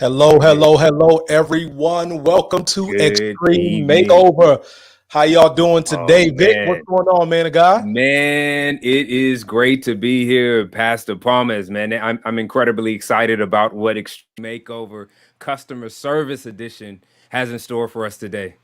Hello, hello, hello, everyone. Welcome to Good Extreme evening. Makeover. How y'all doing Oh today, Vic? What's man, going on, man of God? man, it is great to be here, Pastor Palmas. Man, I'm incredibly excited about what Extreme Makeover Customer Service Edition has in store for us today.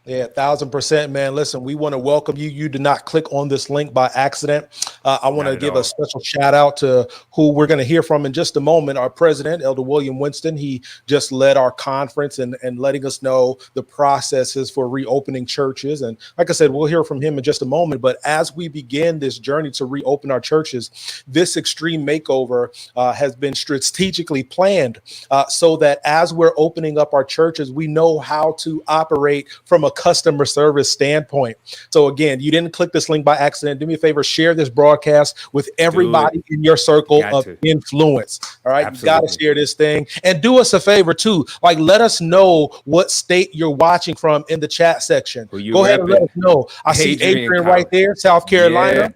Yeah, 1,000%, man. Listen, we want to welcome you. You did not click on this link by accident. I want Not to at give a all. special shout out to who we're going to hear from in just a moment. Our president, Elder William Winston, he just led our conference and letting us know the processes for reopening churches. And like I said, we'll hear from him in just a moment. But as we begin this journey to reopen our churches, this extreme makeover has been strategically planned so that as we're opening up our churches, we know how to operate from a customer service standpoint. So again, you didn't click this link by accident. Do me a favor, share this broadcast with Do it. everybody in your circle Got of to. influence. All right, you got to Absolutely. share this thing and do us a favor too. Like, let us know what state you're watching from in the chat section. Who you Go ahead and let us repping? know. I see Adrian Adrian right College. there, South Carolina, Yeah.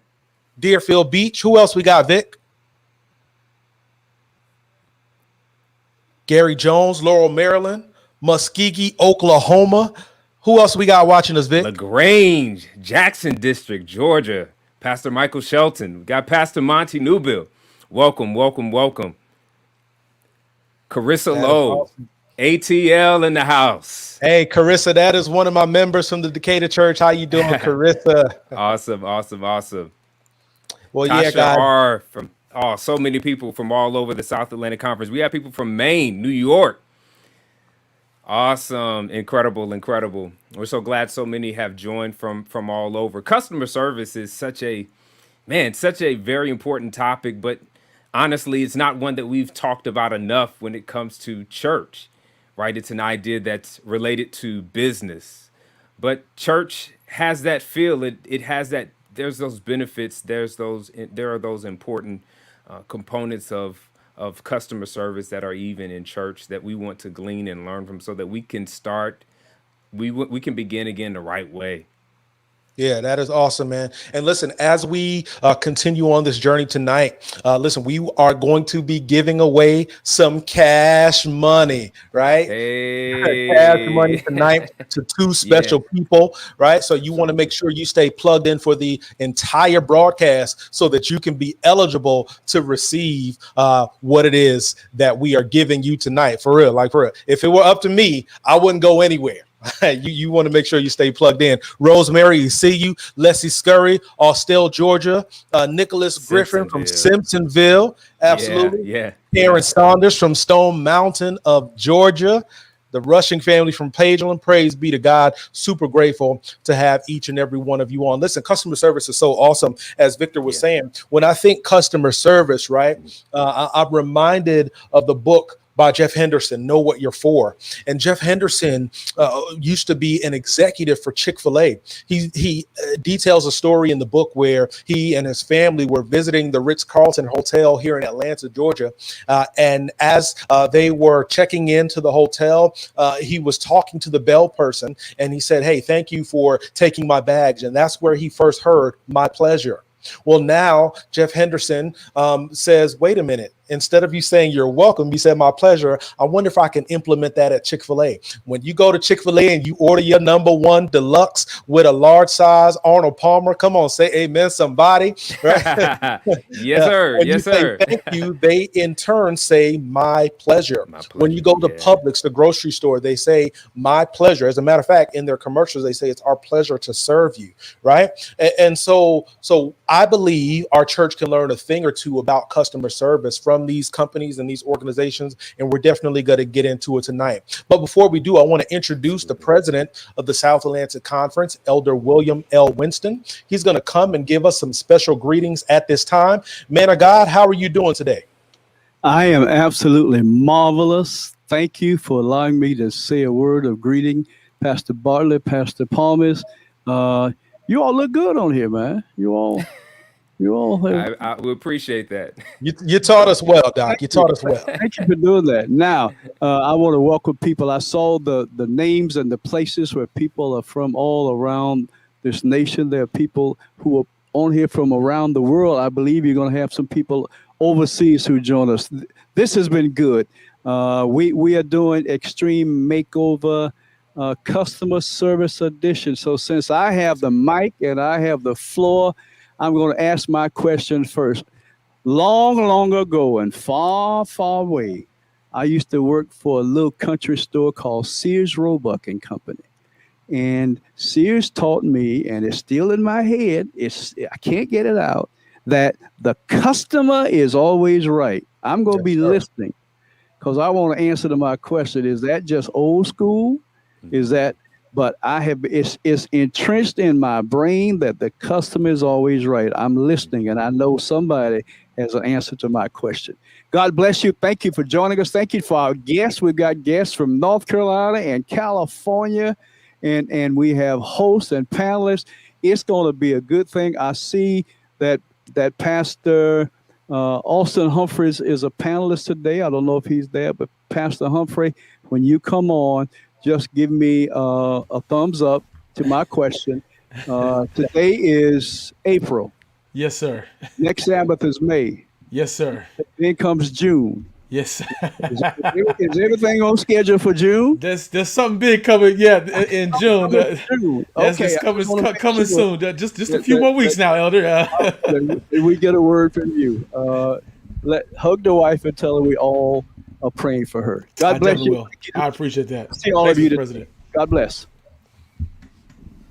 Deerfield Beach. Who else we got, Vic? Gary Jones, Laurel, Maryland, Muskegee, Oklahoma. Who else we got watching us, Vic? LaGrange, Jackson District, Georgia. Pastor Michael Shelton. We got Pastor Monty Newbill. Welcome, welcome, welcome. Carissa That is Lowe, awesome. ATL in the house. Hey, Carissa, that is one of my members from the Decatur Church. How you doing, Carissa? Awesome, awesome, awesome. Well, yeah, Tasha guys. R from so many people from all over the South Atlantic Conference. We have people from Maine, New York. Awesome, incredible, incredible. We're so glad so many have joined from all over. Customer service is such a very important topic, but honestly, it's not one that we've talked about enough when it comes to church, right? It's an idea that's related to business, but church has that feel. It has that. There's those benefits. There are those important components of customer service that are even in church that we want to glean and learn from, so that we can start. We can begin again the right way. Yeah, that is awesome, man. And listen, as we continue on this journey tonight, listen, we are going to be giving away some cash money, right? Cash money Hey, tonight to two yeah, special people, right? So you want to make absolutely. sure you stay plugged in for the entire broadcast so that you can be eligible to receive what it is that we are giving you tonight. For real, like for real. If it were up to me, I wouldn't go anywhere. You want to make sure you stay plugged in. Rosemary, see you. Leslie Scurry, Austell, Georgia. Nicholas Griffin from Simpsonville. Simpsonville. Yeah, Absolutely. yeah, Karen yeah. Saunders from Stone Mountain of Georgia. The Rushing family from Pageland. Praise be to God. Super grateful to have each and every one of you on. Listen, customer service is so awesome. As Victor was Yeah. saying, when I think customer service, right, I'm reminded of the book by Jeff Henderson, Know What You're For. And Jeff Henderson used to be an executive for Chick-fil-A. He details a story in the book where he and his family were visiting the Ritz-Carlton Hotel here in Atlanta, Georgia. And as they were checking into the hotel, he was talking to the bell person and he said, "Hey, thank you for taking my bags." And that's where he first heard "my pleasure." Well, now Jeff Henderson says, "Wait a minute. Instead of you saying you're welcome, you said my pleasure. I wonder if I can implement that at Chick-fil-A. When you go to Chick-fil-A and you order your number one deluxe with a large size Arnold Palmer, come on, say amen, somebody, right? Yes, sir. When you Yes, say sir. thank you, they in turn say my pleasure. My When you pleasure. go to Yeah. Publix, the grocery store, they say my pleasure. As a matter of fact, in their commercials, they say it's our pleasure to serve you, right? And so I believe our church can learn a thing or two about customer service from these companies and these organizations, and we're definitely going to get into it tonight. But before we do, I want to introduce the Absolutely. president of the South Atlantic Conference, Elder William L. Winston. He's going to come and give us some special greetings at this time. Man of God, how are you doing today? I am absolutely marvelous. Thank you for allowing me to say a word of greeting, Pastor Bartley, Pastor Palmas. Uh, you all look good on here, man. You all have. I will appreciate that. You taught us well, Doc. Thank You you. taught us well. Thank you for doing that. Now, I want to welcome people. I saw the names and the places where people are from all around this nation. There are people who are on here from around the world. I believe you're going to have some people overseas who join us. This has been good. We are doing Extreme Makeover Customer Service Edition. So since I have the mic and I have the floor, I'm going to ask my question first. Long ago and far away, I used to work for a little country store called Sears Roebuck and Company. And Sears taught me, and it's still in my head, I can't get it out, that the customer is always right. I'm going to be listening because I want to answer to my question. Is that just old school? Is that, but it's entrenched in my brain that the customer is always right. I'm listening and I know somebody has an answer to my question. God bless you. Thank you for joining us. Thank you for our guests. We've got guests from North Carolina and California, and we have hosts and panelists. It's going to be a good thing. I see that Pastor Austin Humpreys is a panelist today. I don't know if he's there, but Pastor Humphrey, when you come on, just give me a thumbs up to my question. Today is April. Yes, sir. Next Sabbath is May. Yes, sir. Then comes June. Yes. Is everything on schedule for June? There's something big coming. Yeah, in June. Okay, it's coming soon. Just a few more weeks now, Elder. We get a word from you. Hug the wife and tell her we all are praying for her. God bless you. I appreciate that. See all of you, President. God bless.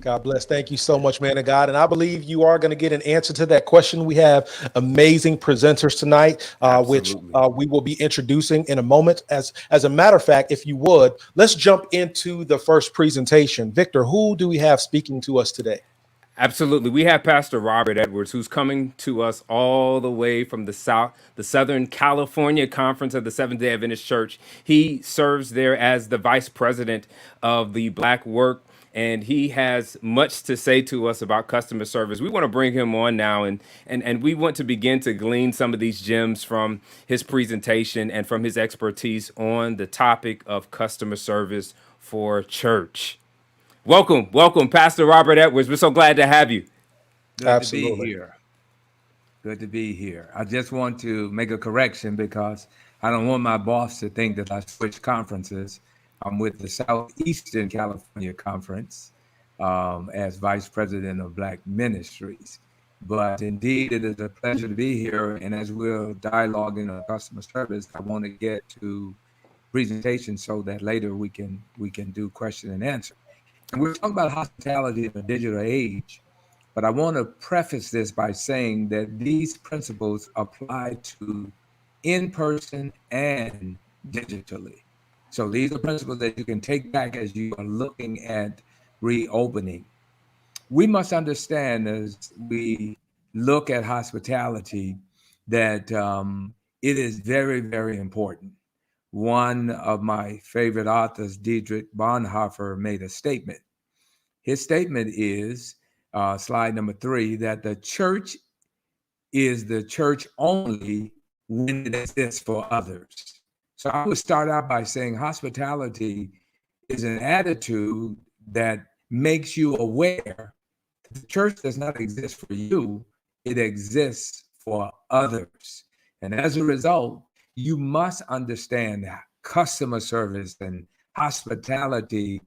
God bless. Thank you so much, man of God. And I believe you are going to get an answer to that question. We have amazing presenters tonight, which we will be introducing in a moment. As a matter of fact, if you would, let's jump into the first presentation. Victor, who do we have speaking to us today? Absolutely. We have Pastor Robert Edwards, who's coming to us all the way from the Southern California Conference of the Seventh-day Adventist Church. He serves there as the vice president of the Black Work, and he has much to say to us about customer service. We want to bring him on now, and we want to begin to glean some of these gems from his presentation and from his expertise on the topic of customer service for church. Welcome, Pastor Robert Edwards. We're so glad to have you. Good to be here. Good to be here. I just want to make a correction because I don't want my boss to think that I switched conferences. I'm with the Southeastern California Conference as Vice President of Black Ministries. But indeed, it is a pleasure to be here. And as we're dialoguing on customer service, I want to get to presentation so that later we can do question and answer. And we're talking about hospitality in a digital age, but I want to preface this by saying that these principles apply to in-person and digitally. So these are principles that you can take back as you are looking at reopening. We must understand as we look at hospitality that it is very, very important. One of my favorite authors, Dietrich Bonhoeffer, made a statement. His statement is, slide number 3, that the church is the church only when it exists for others. So I would start out by saying hospitality is an attitude that makes you aware that the church does not exist for you, it exists for others. And as a result, you must understand that customer service and hospitality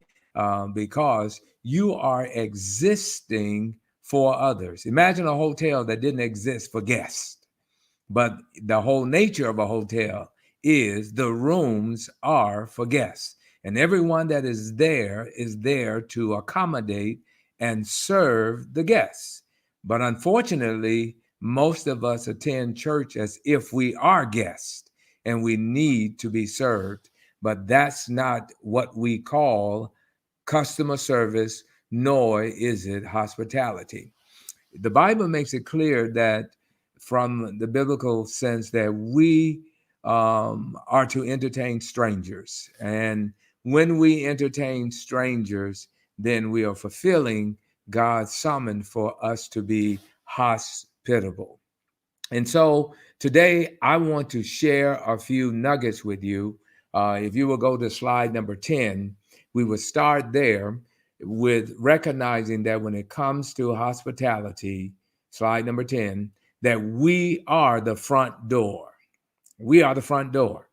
because you are existing for others. Imagine a hotel that didn't exist for guests, but the whole nature of a hotel is the rooms are for guests, and everyone that is there to accommodate and serve the guests. But unfortunately, most of us attend church as if we are guests and we need to be served, but that's not what we call customer service, nor is it hospitality. The Bible makes it clear that from the biblical sense that we are to entertain strangers. And when we entertain strangers, then we are fulfilling God's summon for us to be hospitable. And so today I want to share a few nuggets with you. If you will go to slide number 10, we will start there with recognizing that when it comes to hospitality, slide number 10, that we are the front door. We are the front door.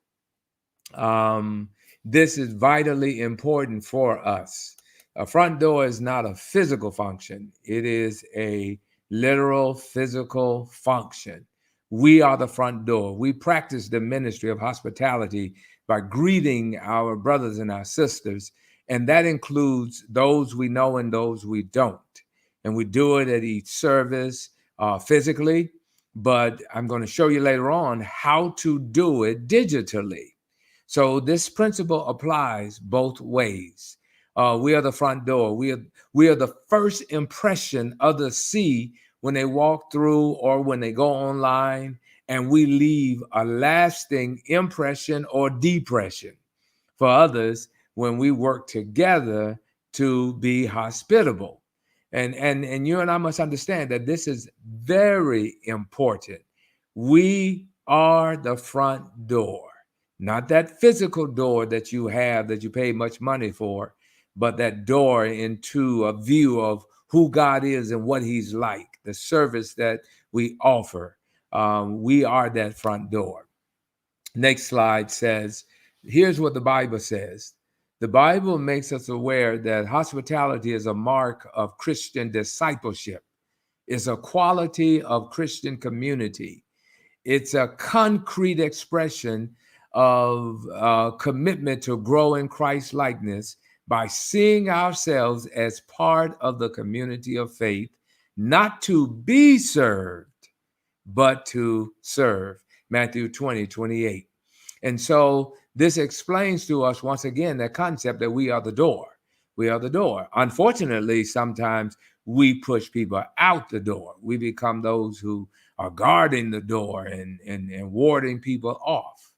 This is vitally important for us. A front door is not a physical function. It is a literal physical function. We are the front door. We practice the ministry of hospitality by greeting our brothers and our sisters, and that includes those we know and those we don't. And we do it at each service physically, but I'm going to show you later on how to do it digitally. So this principle applies both ways. We are the front door. We are the first impression others see when they walk through or when they go online, and we leave a lasting impression or depression for others when we work together to be hospitable. And you and I must understand that this is very important. We are the front door. Not that physical door that you have that you pay much money for, but that door into a view of who God is and what he's like, the service that we offer. We are that front door. Next slide says, here's what the Bible says. The Bible makes us aware that hospitality is a mark of Christian discipleship. It's a quality of Christian community. It's a concrete expression of commitment to grow in Christ likeness by seeing ourselves as part of the community of faith, not to be served, but to serve. Matthew 20:28. And so this explains to us once again that concept that we are the door. We are the door. Unfortunately, sometimes we push people out the door. We become those who are guarding the door and warding people off.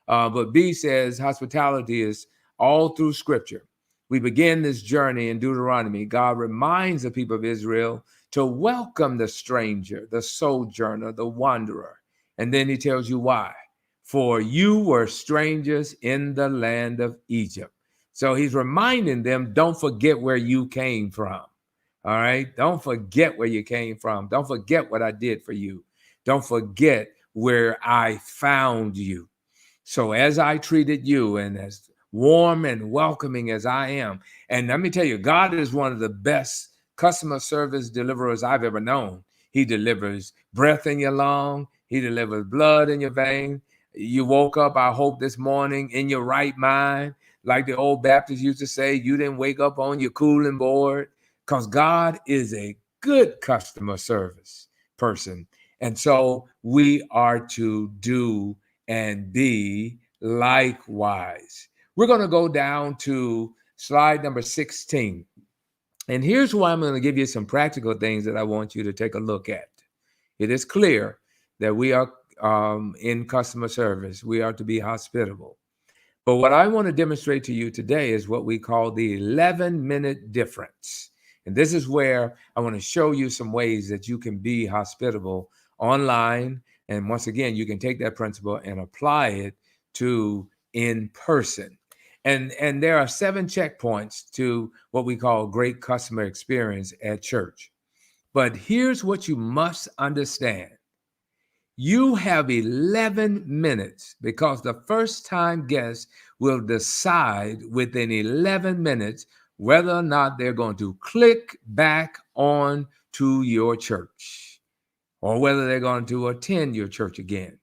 But B says hospitality is all through Scripture. We begin this journey in Deuteronomy. God reminds the people of Israel to welcome the stranger, the sojourner, the wanderer. And then he tells you why. For you were strangers in the land of Egypt. So he's reminding them, don't forget where you came from. All right. Don't forget where you came from. Don't forget what I did for you. Don't forget where I found you. So as I treated you and as warm and welcoming as I am, and let me tell you, God is one of the best customer service deliverers I've ever known. He delivers breath in your lung. He delivers blood in your vein. You woke up, I hope, this morning in your right mind. Like the old Baptists used to say, you didn't wake up on your cooling board, because God is a good customer service person. And so we are to do and be likewise. We're going to go down to slide number 16. And here's why I'm going to give you some practical things that I want you to take a look at. It is clear that we are in customer service. We are to be hospitable. But what I want to demonstrate to you today is what we call the 11-minute difference. And this is where I want to show you some ways that you can be hospitable online. And once again, you can take that principle and apply it to in person. And there are 7 checkpoints to what we call great customer experience at church. But here's what you must understand. You have 11 minutes because the first-time guest will decide within 11 minutes whether or not they're going to click back on to your church or whether they're going to attend your church again.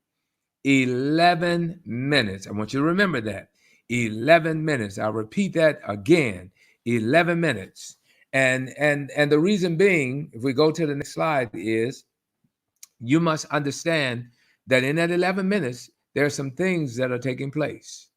11 minutes. I want you to remember that. 11 minutes. I'll repeat that again. 11 minutes. And the reason being, if we go to the next slide, is you must understand that in that 11 minutes, there are some things that are taking place.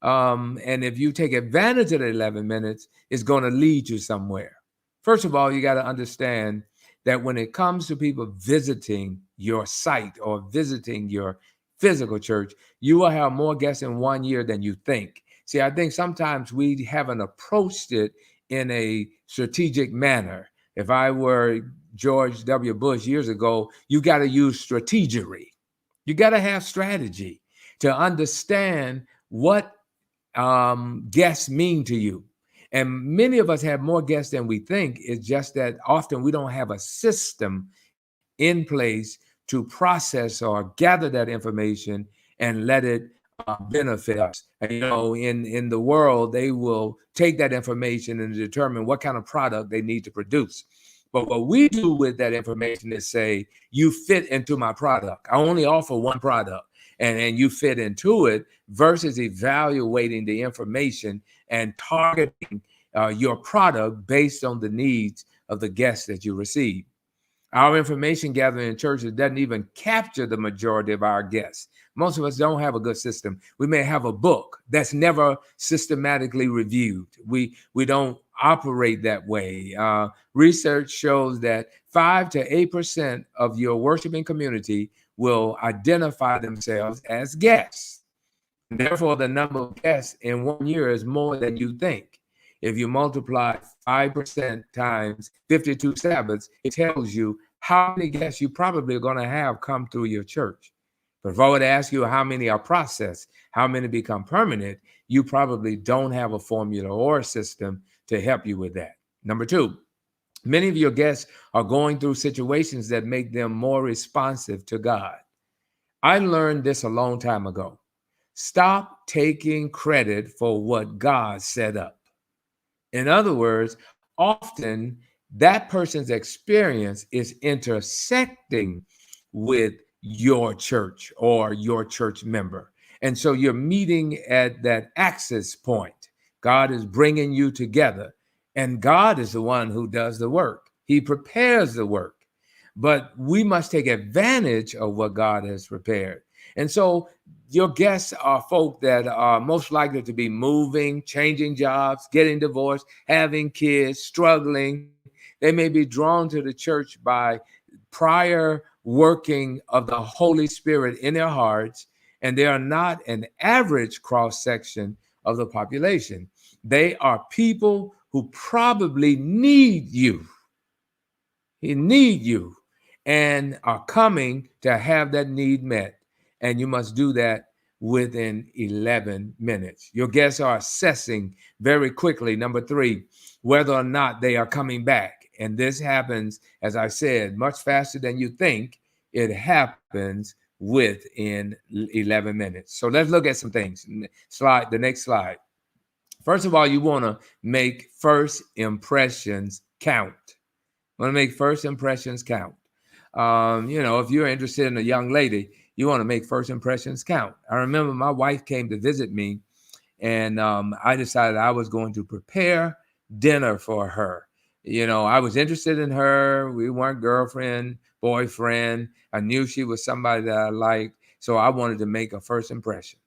And if you take advantage of the 11 minutes, it's going to lead you somewhere. First of all, you got to understand that when it comes to people visiting your site or visiting your physical church, you will have more guests in 1 year than you think. See, I think sometimes we haven't approached it in a strategic manner. If I were George W. Bush years ago, you got to use strategery. You got to have strategy to understand what guests mean to you. And many of us have more guests than we think. It's just that often we don't have a system in place to process or gather that information and let it benefit us. And, in the world, they will take that information and determine what kind of product they need to produce. But what we do with that information is say, you fit into my product. I only offer one product, and you fit into it, versus evaluating the information and targeting your product based on the needs of the guests that you receive. Our information gathering in churches doesn't even capture the majority of our guests. Most of us don't have a good system. We may have a book that's never systematically reviewed. We don't operate that way. Research shows that 5 to 8% of your worshiping community will identify themselves as guests. And therefore, the number of guests in 1 year is more than you think. If you multiply 5% times 52 Sabbaths, it tells you how many guests you probably are going to have come through your church. But if I were to ask you how many are processed, how many become permanent, you probably don't have a formula or a system to help you with that. Number two, many of your guests are going through situations that make them more responsive to God. I learned this a long time ago. Stop taking credit for what God set up. In other words, often that person's experience is intersecting with your church or your church member. And so you're meeting at that access point. God is bringing you together, and God is the one who does the work. He prepares the work, but we must take advantage of what God has prepared. And so your guests are folk that are most likely to be moving, changing jobs, getting divorced, having kids, struggling. They may be drawn to the church by prior working of the Holy Spirit in their hearts, and they are not an average cross-section of the population. They are people who probably need you. They need you and are coming to have that need met. And you must do that within 11 minutes. Your guests are assessing very quickly, number three, whether or not they are coming back. And this happens, as I said, much faster than you think. It happens within 11 minutes. So let's look at some things. The next slide. First of all, you want to make first impressions count. Want to make first impressions count. If you're interested in a young lady, you want to make first impressions count. I remember my wife came to visit me, and I decided I was going to prepare dinner for her. I was interested in her. We weren't girlfriend, boyfriend. I knew she was somebody that I liked, so I wanted to make a first impression.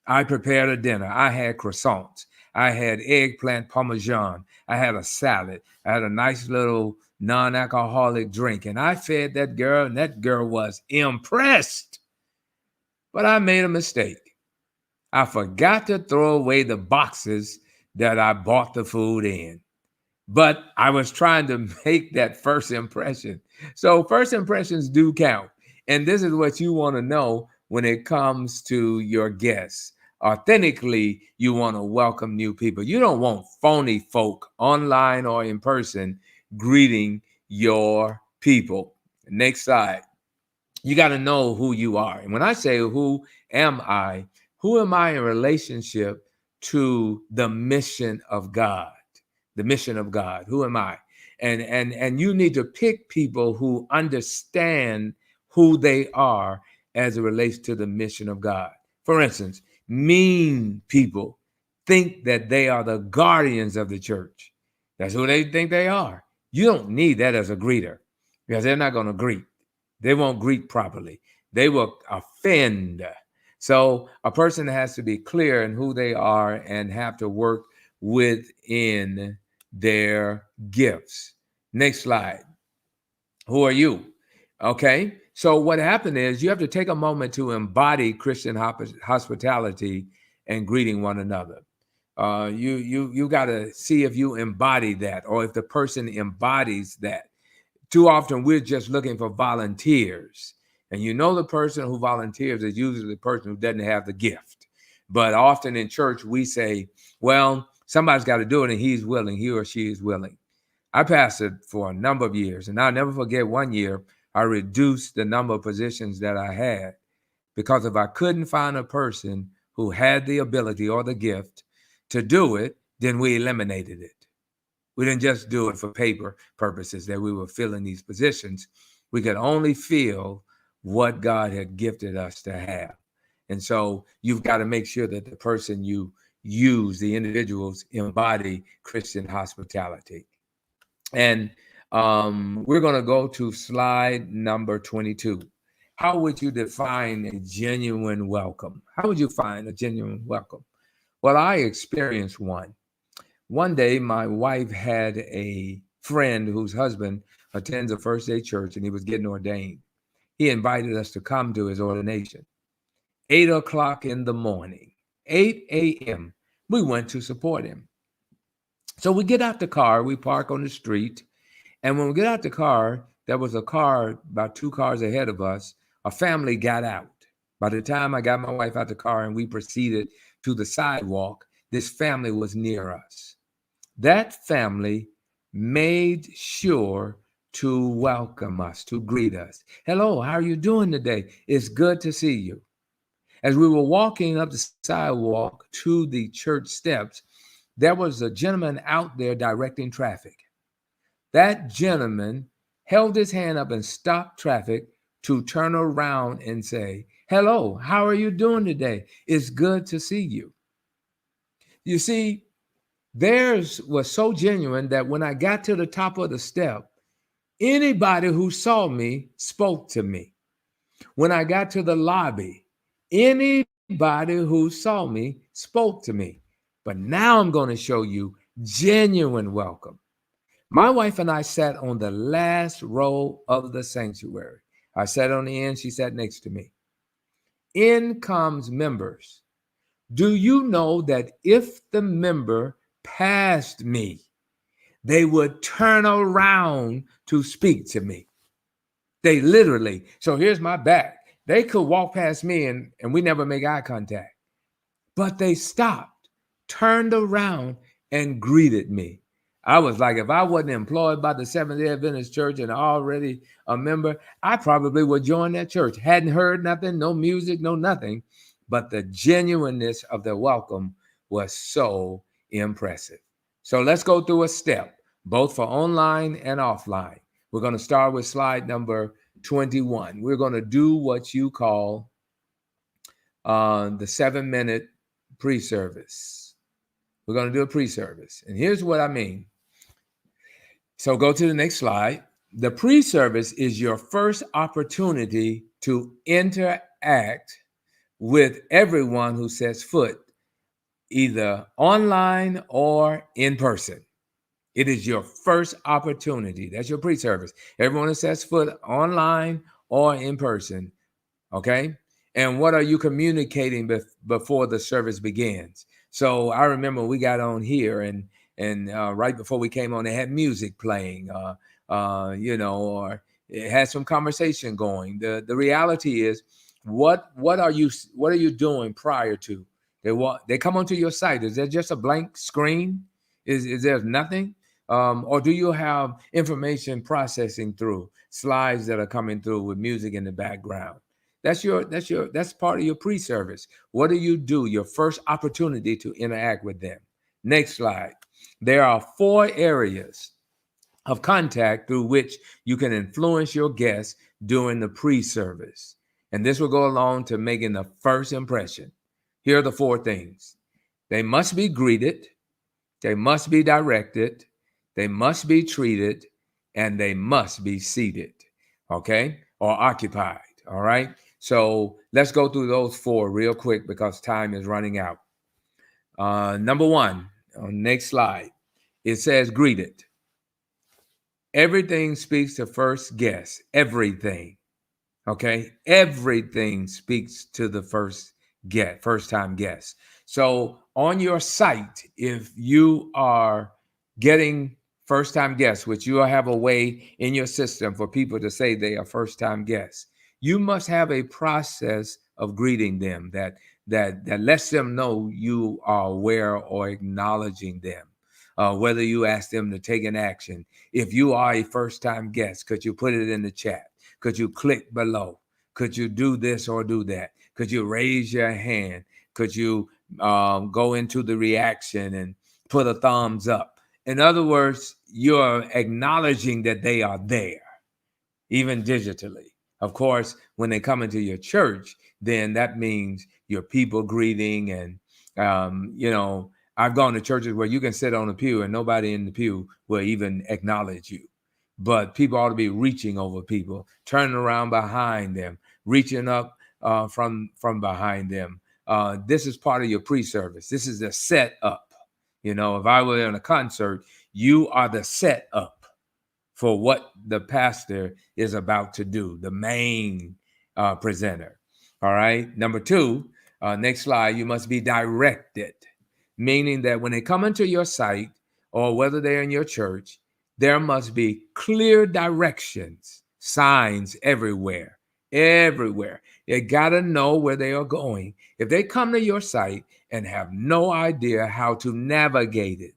I prepared a dinner. I had croissants. I had eggplant parmesan. I had a salad. I had a nice little non-alcoholic drink, and I fed that girl, and that girl was impressed. But I made a mistake. I forgot to throw away the boxes that I bought the food in. But I was trying to make that first impression. So first impressions do count. And this is what you want to know when it comes to your guests. Authentically, you want to welcome new people. You don't want phony folk online or in person greeting your people. Next slide. You got to know who you are. And when I say who am I in relationship to the mission of God? The mission of God. Who am I? And you need to pick people who understand who they are as it relates to the mission of God. For instance, mean people think that they are the guardians of the church. That's who they think they are. You don't need that as a greeter, because they're not going to greet. They won't greet properly. They will offend. So a person has to be clear in who they are and have to work within their gifts. Next slide. Who are you? Okay. So what happened is you have to take a moment to embody Christian hospitality and greeting one another. You got to see if you embody that, or if the person embodies that. Too often we're just looking for volunteers. And the person who volunteers is usually the person who doesn't have the gift. But often in church, we say, well, somebody's got to do it, and he's willing, he or she is willing. I pastored for a number of years, and I'll never forget one year, I reduced the number of positions that I had, because if I couldn't find a person who had the ability or the gift to do it, then we eliminated it. We didn't just do it for paper purposes that we were filling these positions. We could only fill what God had gifted us to have. And so you've got to make sure that the person you use, the individuals, embody Christian hospitality. And we're going to go to slide number 22. How would you define a genuine welcome? How would you find a genuine welcome? Well, I experienced one. One day, my wife had a friend whose husband attends a First Day church, and he was getting ordained. He invited us to come to his ordination. 8 o'clock in the morning, 8 a.m., we went to support him. So we get out the car, we park on the street, and when we get out the car, there was a car about 2 cars ahead of us. A family got out. By the time I got my wife out the car and we proceeded to the sidewalk, this family was near us. That family made sure to welcome us, to greet us. Hello, how are you doing today? It's good to see you. As we were walking up the sidewalk to the church steps, there was a gentleman out there directing traffic. That gentleman held his hand up and stopped traffic to turn around and say, hello, how are you doing today? It's good to see you. You see, theirs was so genuine that when I got to the top of the step, anybody who saw me spoke to me. When I got to the lobby, anybody who saw me spoke to me. But now I'm going to show you genuine welcome. My wife and I sat on the last row of the sanctuary. I sat on the end, she sat next to me. In comes members. Do you know that if the member passed me, they would turn around to speak to me? They literally, so here's my back. They could walk past me and we never make eye contact. But they stopped, turned around, and greeted me. I was like, if I wasn't employed by the Seventh-day Adventist Church and already a member, I probably would join that church. Hadn't heard nothing, no music, no nothing. But the genuineness of their welcome was so impressive. So let's go through a step, both for online and offline. We're going to start with slide number 21. We're going to do what you call the 7-minute pre-service. We're going to do a pre-service. And here's what I mean. So go to the next slide. The pre-service is your first opportunity to interact with everyone who sets foot either online or in person. It is your first opportunity. That's your pre-service. Everyone who sets foot online or in person. Okay. And what are you communicating before the service begins? So I remember we got on here and right before we came on, they had music playing, or it had some conversation going. The reality is, what are you doing prior to? They come onto your site. Is there just a blank screen? Is there nothing? Or do you have information processing through slides that are coming through with music in the background? That's part of your pre-service. What do you do? Your first opportunity to interact with them. Next slide. There are 4 areas of contact through which you can influence your guests during the pre-service. And this will go along to making the first impression. Here are the 4 things. They must be greeted. They must be directed. They must be treated. And they must be seated. Okay? Or occupied. All right? So let's go through those 4 real quick because time is running out. Number 1, on next slide, it says greeted. Everything speaks to first guest. Everything. Okay? Everything speaks to the first time guest. So on your site, if you are getting first time guests, which you have a way in your system for people to say they are first time guests, you must have a process of greeting them that lets them know you are aware or acknowledging them. Whether you ask them to take an action. If you are a first-time guest, could you put it in the chat? Could you click below? Could you do this or do that? Could you raise your hand? Could you go into the reaction and put a thumbs up? In other words, you're acknowledging that they are there, even digitally. Of course, when they come into your church, then that means your people greeting. And, I've gone to churches where you can sit on a pew and nobody in the pew will even acknowledge you. But people ought to be reaching over people, turning around behind them, reaching up from behind them. This is part of your pre-service. This is the setup. If I were in a concert, you are the setup for what the pastor is about to do, the main presenter. All right. Number 2, next slide, you must be directed, meaning that when they come into your site or whether they're in your church, there must be clear directions, signs everywhere. You got to know where they are going. If they come to your site and have no idea how to navigate it,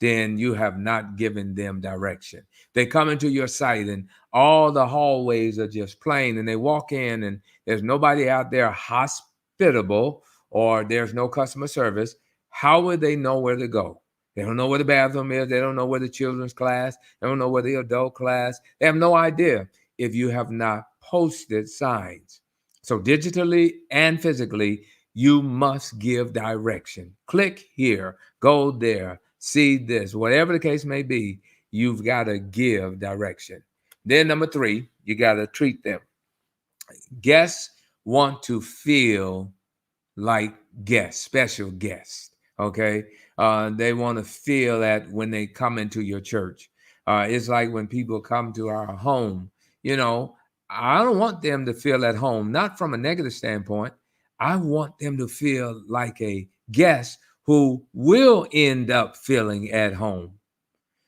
then you have not given them direction. They come into your site and all the hallways are just plain, and they walk in and there's nobody out there hospitable, or there's no customer service. How would they know where to go? They don't know where the bathroom is. They don't know where the children's class. They don't know where the adult class. They have no idea if you have not posted signs. So digitally and physically, you must give direction. Click here, go there, see this, whatever the case may be, you've got to give direction. Then number 3, you got to treat them. Guests want to feel like guests, special guests. Okay. They want to feel that when they come into your church. It's like when people come to our home, I don't want them to feel at home, not from a negative standpoint. I want them to feel like a guest who will end up feeling at home.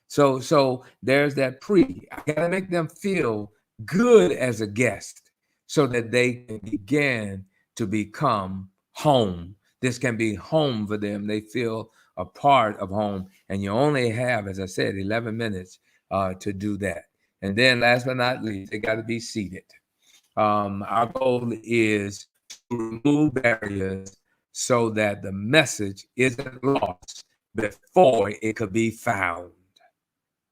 So there's that I gotta make them feel good as a guest so that they can begin to become home. This can be home for them. They feel a part of home. And you only have, as I said, 11 minutes to do that. And then last but not least, they got to be seated. Our goal is to remove barriers so that the message isn't lost before it could be found.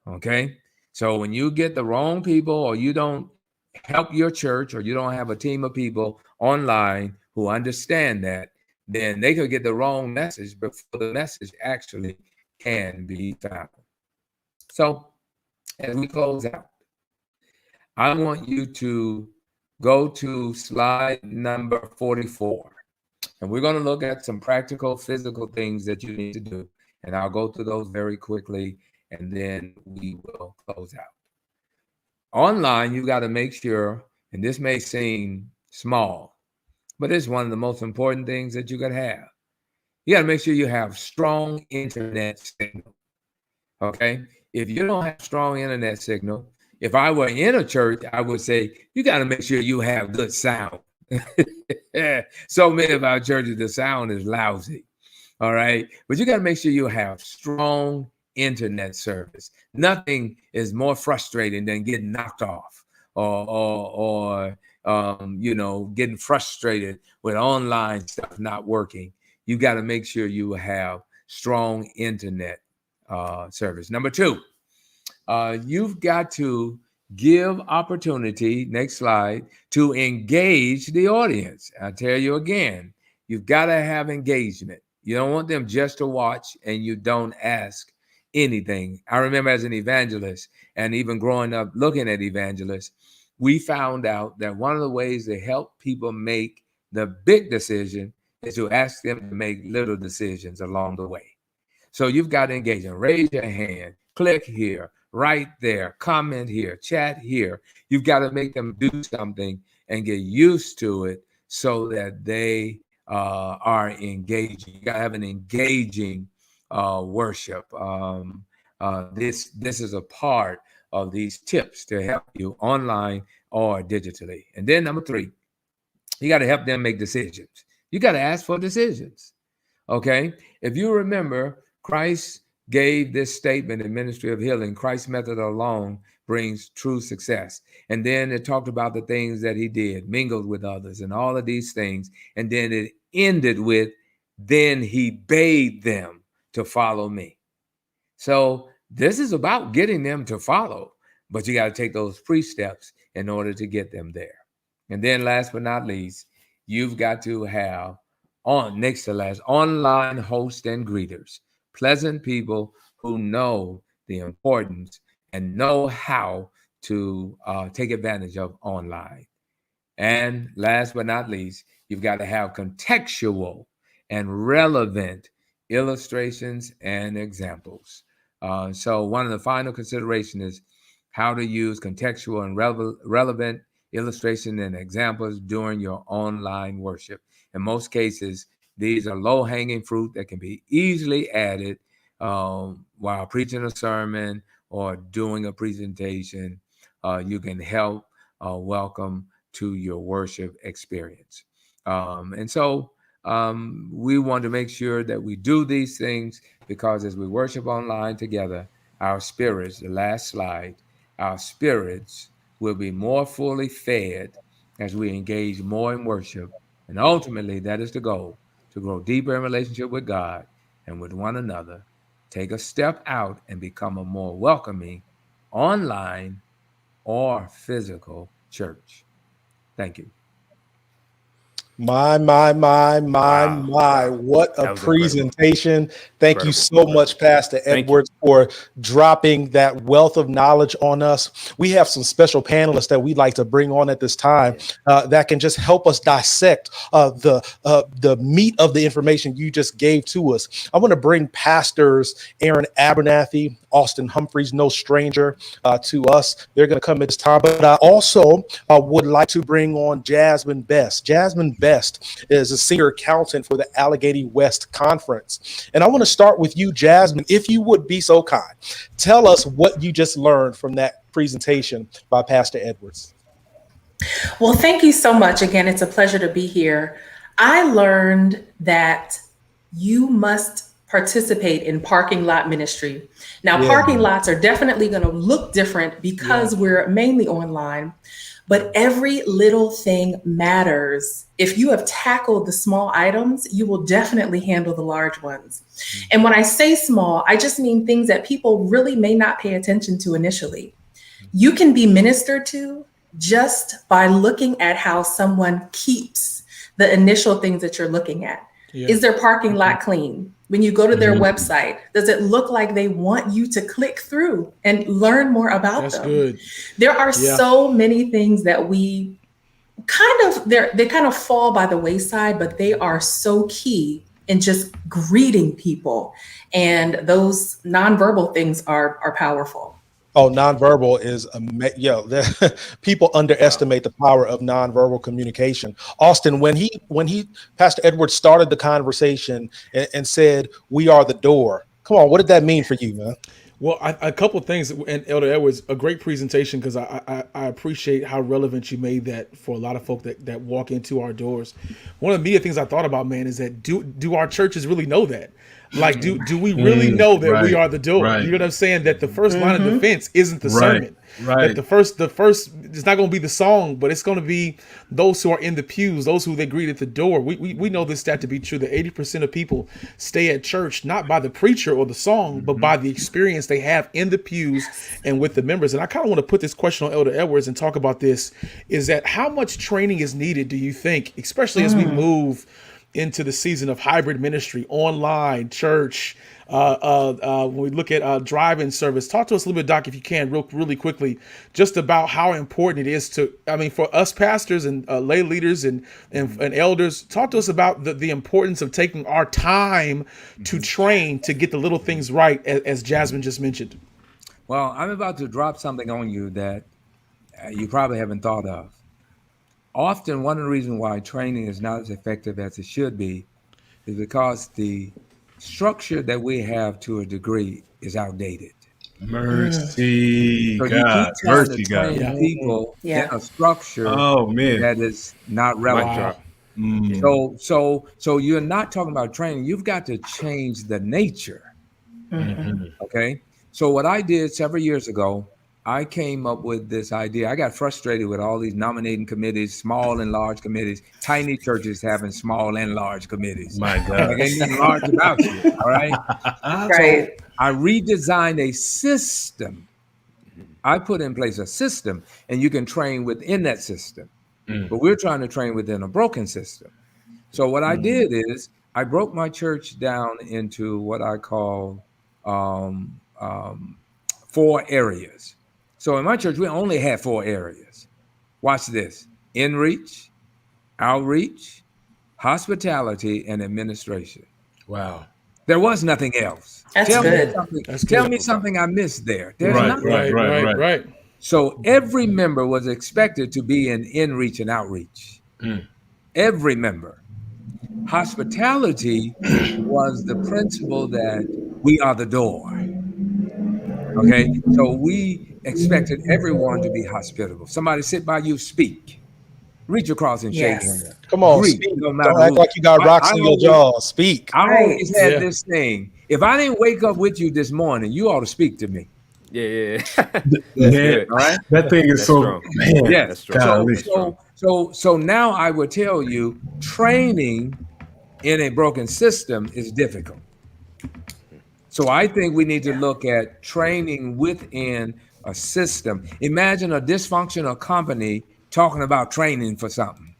Okay? So when you get the wrong people, or you don't help your church, or you don't have a team of people online who understand that, then they could get the wrong message before the message actually can be found. So as we close out, I want you to go to slide number 44. And we're going to look at some practical, physical things that you need to do. And I'll go through those very quickly, and then we will close out. Online, you got to make sure, and this may seem small, but it's one of the most important things that you could have. You got to make sure you have strong internet signal. Okay? If you don't have strong internet signal, if I were in a church, I would say, you got to make sure you have good sound. So many of our churches, the sound is lousy. All right. But you got to make sure you have strong internet service. Nothing is more frustrating than getting knocked off or getting frustrated with online stuff not working. You got to make sure you have strong internet service. Number 2, you've got to give opportunity, next slide, to engage the audience. I tell you again, you've got to have engagement. You don't want them just to watch and you don't ask anything. I remember as an evangelist, and even growing up looking at evangelists, we found out that one of the ways to help people make the big decision is to ask them to make little decisions along the way. So you've got to engage them. Raise your hand, click here, right there, comment here, chat here. You've got to make them do something and get used to it so that they are engaging. You got to have an engaging worship. This is a part of these tips to help you online or digitally. And then number 3, you got to help them make decisions. You got to ask for decisions. Okay. If you remember, Christ gave this statement in Ministry of Healing: Christ's method alone brings true success. And then it talked about the things that he did, mingled with others, and all of these things. And then it ended with, then he bade them to follow me. So this is about getting them to follow, but you got to take those pre-steps in order to get them there. And then last but not least, you've got to have online hosts and greeters, pleasant people who know the importance and know how to take advantage of online. And last but not least, you've got to have contextual and relevant illustrations and examples. So one of the final considerations is how to use contextual and relevant illustration and examples during your online worship. In most cases, these are low-hanging fruit that can be easily added while preaching a sermon or doing a presentation. You can help welcome to your worship experience. And so we want to make sure that we do these things, because as we worship online together, our spirits, the last slide, our spirits will be more fully fed as we engage more in worship. And ultimately, that is the goal, to grow deeper in relationship with God and with one another, take a step out and become a more welcoming online or physical church. Thank you. My. Wow. What a That was presentation. Thank you Incredible. so much, Pastor Thank you. Edwards, for dropping that wealth of knowledge on us. We have some special panelists that we'd like to bring on at this time that can just help us dissect the meat of the information you just gave to us. I want to bring Pastors Aaron Abernathy, Austin Humpreys, no stranger to us. They're going to come at this time. But I also would like to bring on Jasmine Best. Jasmine Best is a senior accountant for the Allegheny West Conference. And I want to start with you, Jasmine, if you would be so kind. Tell us what you just learned from that presentation by Pastor Edwards. Well, thank you so much. Again, it's a pleasure to be here. I learned that you must participate in parking lot ministry. Now, parking lots are definitely going to look different because we're mainly online, but every little thing matters. If you have tackled the small items, you will definitely handle the large ones. And when I say small, I just mean things that people really may not pay attention to initially. You can be ministered to just by looking at how someone keeps the initial things that you're looking at. Is their parking lot clean? When you go to their website, does it look like they want you to click through and learn more about them? Good. There are so many things that we they kind of fall by the wayside, but they are so key in just greeting people. And those nonverbal things are powerful. Oh, nonverbal is people underestimate the power of nonverbal communication. Austin, when Pastor Edwards started the conversation and said, "We are the door." Come on, what did that mean for you, man? Well, a couple of things, and Elder Edwards, a great presentation, because I appreciate how relevant you made that for a lot of folk that walk into our doors. One of the immediate things I thought about, man, is that do our churches really know that? Like, do we really know that we are the door? You know what I'm saying? That the first line of defense isn't the sermon. That the first it's not going to be the song, but it's going to be those who are in the pews, those who they greet at the door. We know this stat to be true, that 80% of people stay at church not by the preacher or the song, but by the experience they have in the pews and with the members. And I kind of want to put this question on Elder Edwards and talk about this, is that how much training is needed, do you think, especially as we move into the season of hybrid ministry, online, church, when we look at drive-in service? Talk to us a little bit, Doc, if you can, really quickly, just about how important it is for us pastors and lay leaders and elders. Talk to us about the importance of taking our time to train to get the little things right, as Jasmine just mentioned. Well, I'm about to drop something on you that you probably haven't thought of. Often, one of the reasons why training is not as effective as it should be is because the structure that we have to a degree is outdated. Mercy, So God. you keep trying to train people in a structure that is not relevant. So you're not talking about training. You've got to change the nature Okay. So what I did several years ago, I came up with this idea. I got frustrated with all these nominating committees, small and large committees, tiny churches having small and large committees. My Like, God. ain't nothing large about you. All right. Right. So I redesigned a system. I put in place a system, and you can train within that system. But we're trying to train within a broken system. So what I did is I broke my church down into what I call 4 areas. So in my church, we only had 4 areas. Watch this: in-reach, outreach, hospitality, and administration. Wow. There was nothing else. That's Tell good. me something. That's Tell good. me something I missed there. There's Right, nothing. Right. So every member was expected to be in in-reach and outreach. Every member. Hospitality was the principle that we are the door. Okay, so we expected everyone to be hospitable. Somebody sit by you, speak. Reach across and shake Yes. hands. Come on, Greet, speak. no matter Don't act who. like you got rocks in your always- jaw. Speak. I Right. always had Yeah. this thing. If I didn't wake up with you this morning, you ought to speak to me. Yeah. Man, good. All right. that thing is That's so, strong. man. Yes. That's true. golly. So now I would tell you, training in a broken system is difficult. So I think we need to look at training within a system. Imagine a dysfunctional company talking about training for something.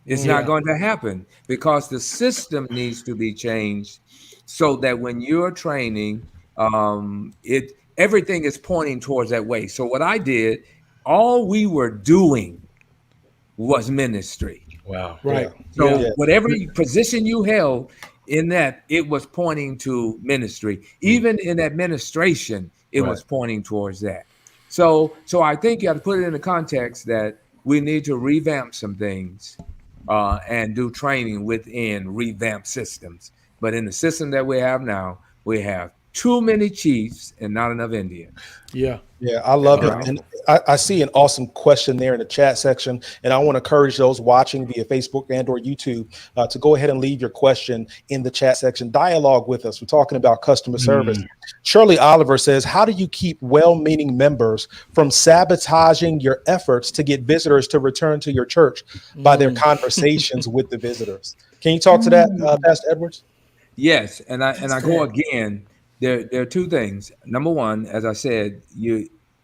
It's not going to happen because the system needs to be changed so that when you're training, everything is pointing towards that way. So what I did, all we were doing was ministry. Wow. Right. So Yeah. whatever position you held in that, it was pointing to ministry. Even in administration, it was pointing towards that. So I think you have to put it in the context that we need to revamp some things and do training within revamped systems. But in the system that we have now, we have too many chiefs and not enough Indians. Yeah. Yeah, I love it. Powerful. And I see an awesome question there in the chat section. And I want to encourage those watching via Facebook and or YouTube to go ahead and leave your question in the chat section. Dialogue with us. We're talking about customer service. Shirley Oliver says, how do you keep well-meaning members from sabotaging your efforts to get visitors to return to your church by their conversations with the visitors? Can you talk to that, Pastor Edwards? Yes, and I go again. There are 2 things. Number one, as I said,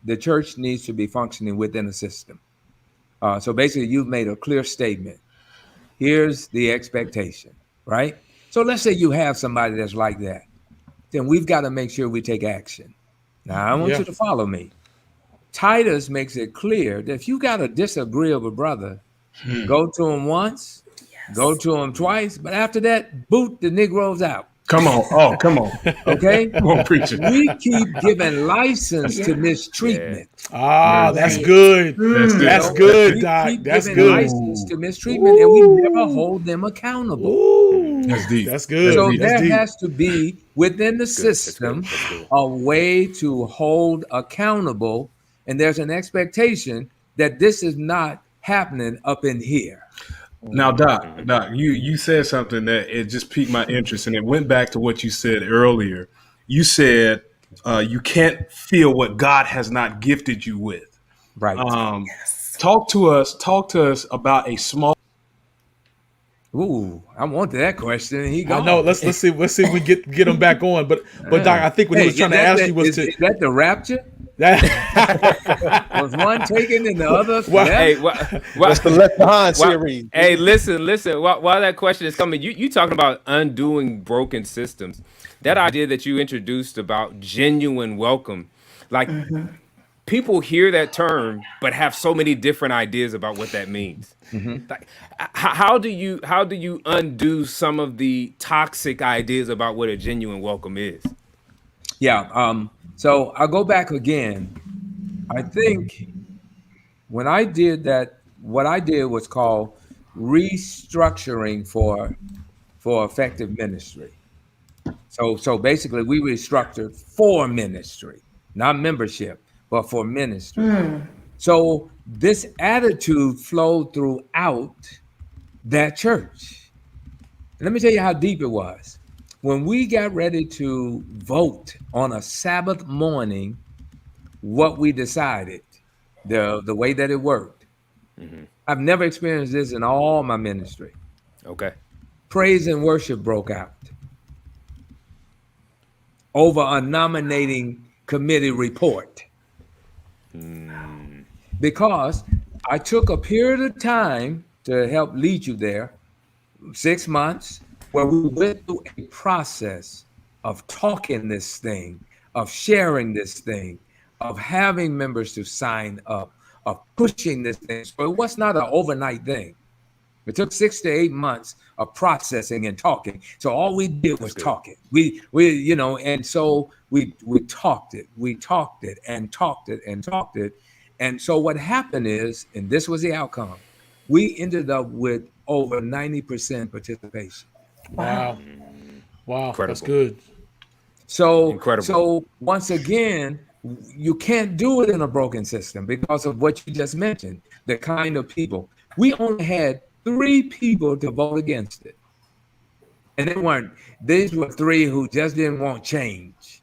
the church needs to be functioning within a system. So basically, you've made a clear statement. Here's the expectation, right? So let's say you have somebody that's like that. Then we've got to make sure we take action. Now, I want you to follow me. Titus makes it clear that if you got a disagreeable brother, go to him once, go to him twice, but after that, boot the Negroes out. Come on. Oh, come on. Okay? Come on, preacher. We keep giving license to mistreatment. That's good. That's We good, Doc. keep That's giving good. license to mistreatment, and we never hold them accountable. Ooh, That's deep. That's good. So That's there deep. has to be within the system a way to hold accountable, and there's an expectation that this is not happening up in here. Now, Doc, you said something that it just piqued my interest, and it went back to what you said earlier. You said you can't feel what God has not gifted you with. Right. Talk to us about a small. Ooh, I wanted that question. He I gone. know. Let's see. Let's see if we get him back on. But Doc, I think what he was trying to ask you was is that the rapture? that. Was one taken and the other left? Hey, That's the Left Behind series. Hey, listen. While that question is coming, you talking about undoing broken systems. That idea that you introduced about genuine welcome, like people hear that term, but have so many different ideas about what that means. Like, how do you undo some of the toxic ideas about what a genuine welcome is? Yeah. So I'll go back again. I think when I did that, what I did was called restructuring for effective ministry. So basically, we restructured for ministry, not membership, but for ministry. So this attitude flowed throughout that church. Let me tell you how deep it was. when we got ready to vote on a Sabbath morning, what we decided, the way that it worked, I've never experienced this in all my ministry. Okay. Praise and worship broke out over a nominating committee report. Because I took a period of time to help lead you there, 6 months, where we went through a process of talking this thing, of sharing this thing, of having members to sign up, of pushing this thing. So it was not an overnight thing. It took 6 to 8 months of processing and talking. So all we did was talking. We and so we talked it and talked it. And so what happened is, and this was the outcome, we ended up with over 90% participation. Wow. Incredible. That's good. So Incredible. So once again, you can't do it in a broken system because of what you just mentioned, the kind of people. We only had 3 people to vote against it. And these were 3 who just didn't want change.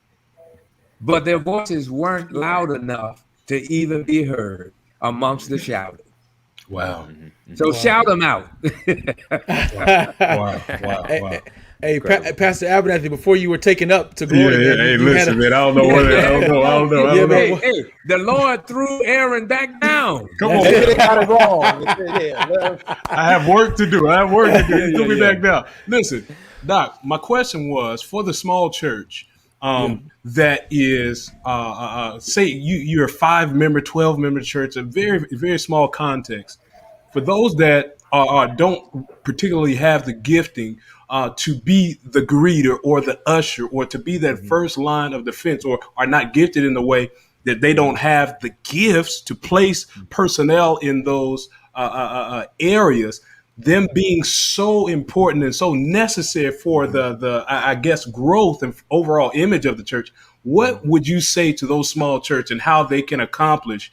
But their voices weren't loud enough to even be heard amongst the shouting. Wow. So shout them out. Wow. Hey, Pastor Abernathy, before you were taken up to glory, Yeah. Hey, listen, man. I don't know. I don't know. Hey, the Lord threw Aaron back down. Come on. They got it wrong. I have work to do. You threw me back down. Listen, Doc, my question was for the small church that is, say you're a 5-member, 12-member church, a very, very small context. For those that don't particularly have the gifting to be the greeter or the usher or to be that first line of defense, or are not gifted in the way that they don't have the gifts to place personnel in those areas, them being so important and so necessary for the I guess growth and overall image of the church. What would you say to those small churches and how they can accomplish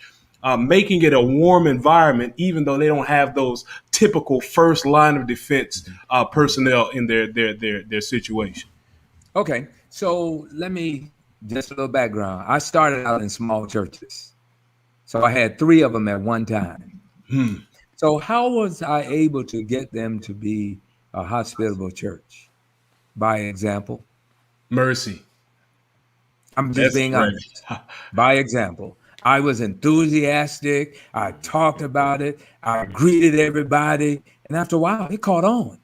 making it a warm environment, even though they don't have those typical first line of defense personnel in their situation? Okay, so let me just a little background. I started out in small churches, so I had 3 of them at one time. So how was I able to get them to be a hospitable church? By example. Mercy. I'm just being honest. By example. I was enthusiastic. I talked about it. I greeted everybody. And after a while, it caught on.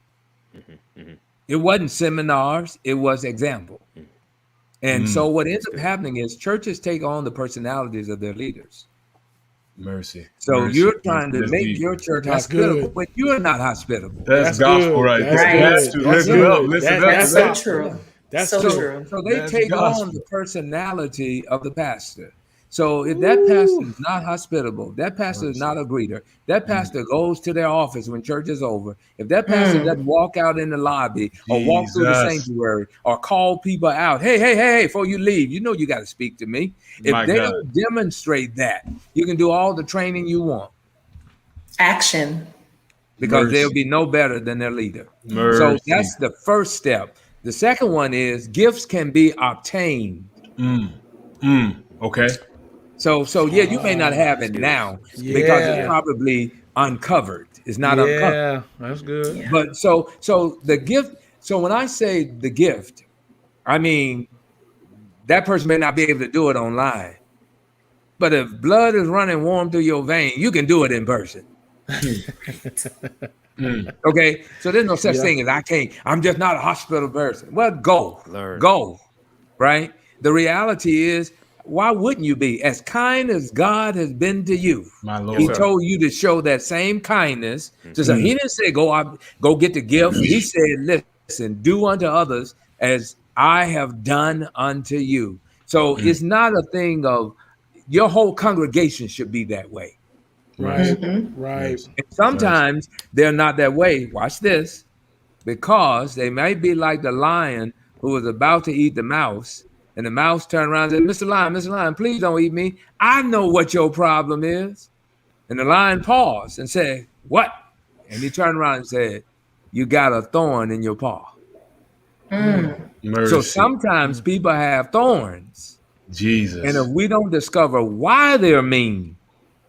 It wasn't seminars. It was example. And so what ends up happening is churches take on the personalities of their leaders. Mercy. So you're trying to make your church hospitable, but you're not hospitable. That's gospel, right? That's so true. That's so true. So they take on the personality of the pastor. So if that pastor is not hospitable, that pastor is not a greeter, that pastor goes to their office when church is over, if that pastor doesn't walk out in the lobby or walk through the sanctuary or call people out, hey, before you leave, you got to speak to me. If they don't demonstrate that, you can do all the training you want. Action. Because they'll be no better than their leader. So that's the first step. The second one is gifts can be obtained. Okay. So yeah, you may not have it now because it's probably uncovered. It's not uncovered. Yeah, that's good. Yeah. But so the gift. So when I say the gift, I mean that person may not be able to do it online. But if blood is running warm through your vein, you can do it in person. Okay, so there's no such thing as I'm just not a hospital person. Well, go, right? The reality is, why wouldn't you be? As kind as God has been to you, my Lord, He told you to show that same kindness. So He didn't say go get the gift. He said, listen, do unto others as I have done unto you. So it's not a thing of your whole congregation should be that way. Right. And sometimes they're not that way. Watch this, because they might be like the lion who was about to eat the mouse, and the mouse turned around and said, Mr. Lion, please don't eat me. I know what your problem is. And the lion paused and said, what? And he turned around and said, you got a thorn in your paw. Mercy. So sometimes people have thorns. Jesus. And if we don't discover why they're mean,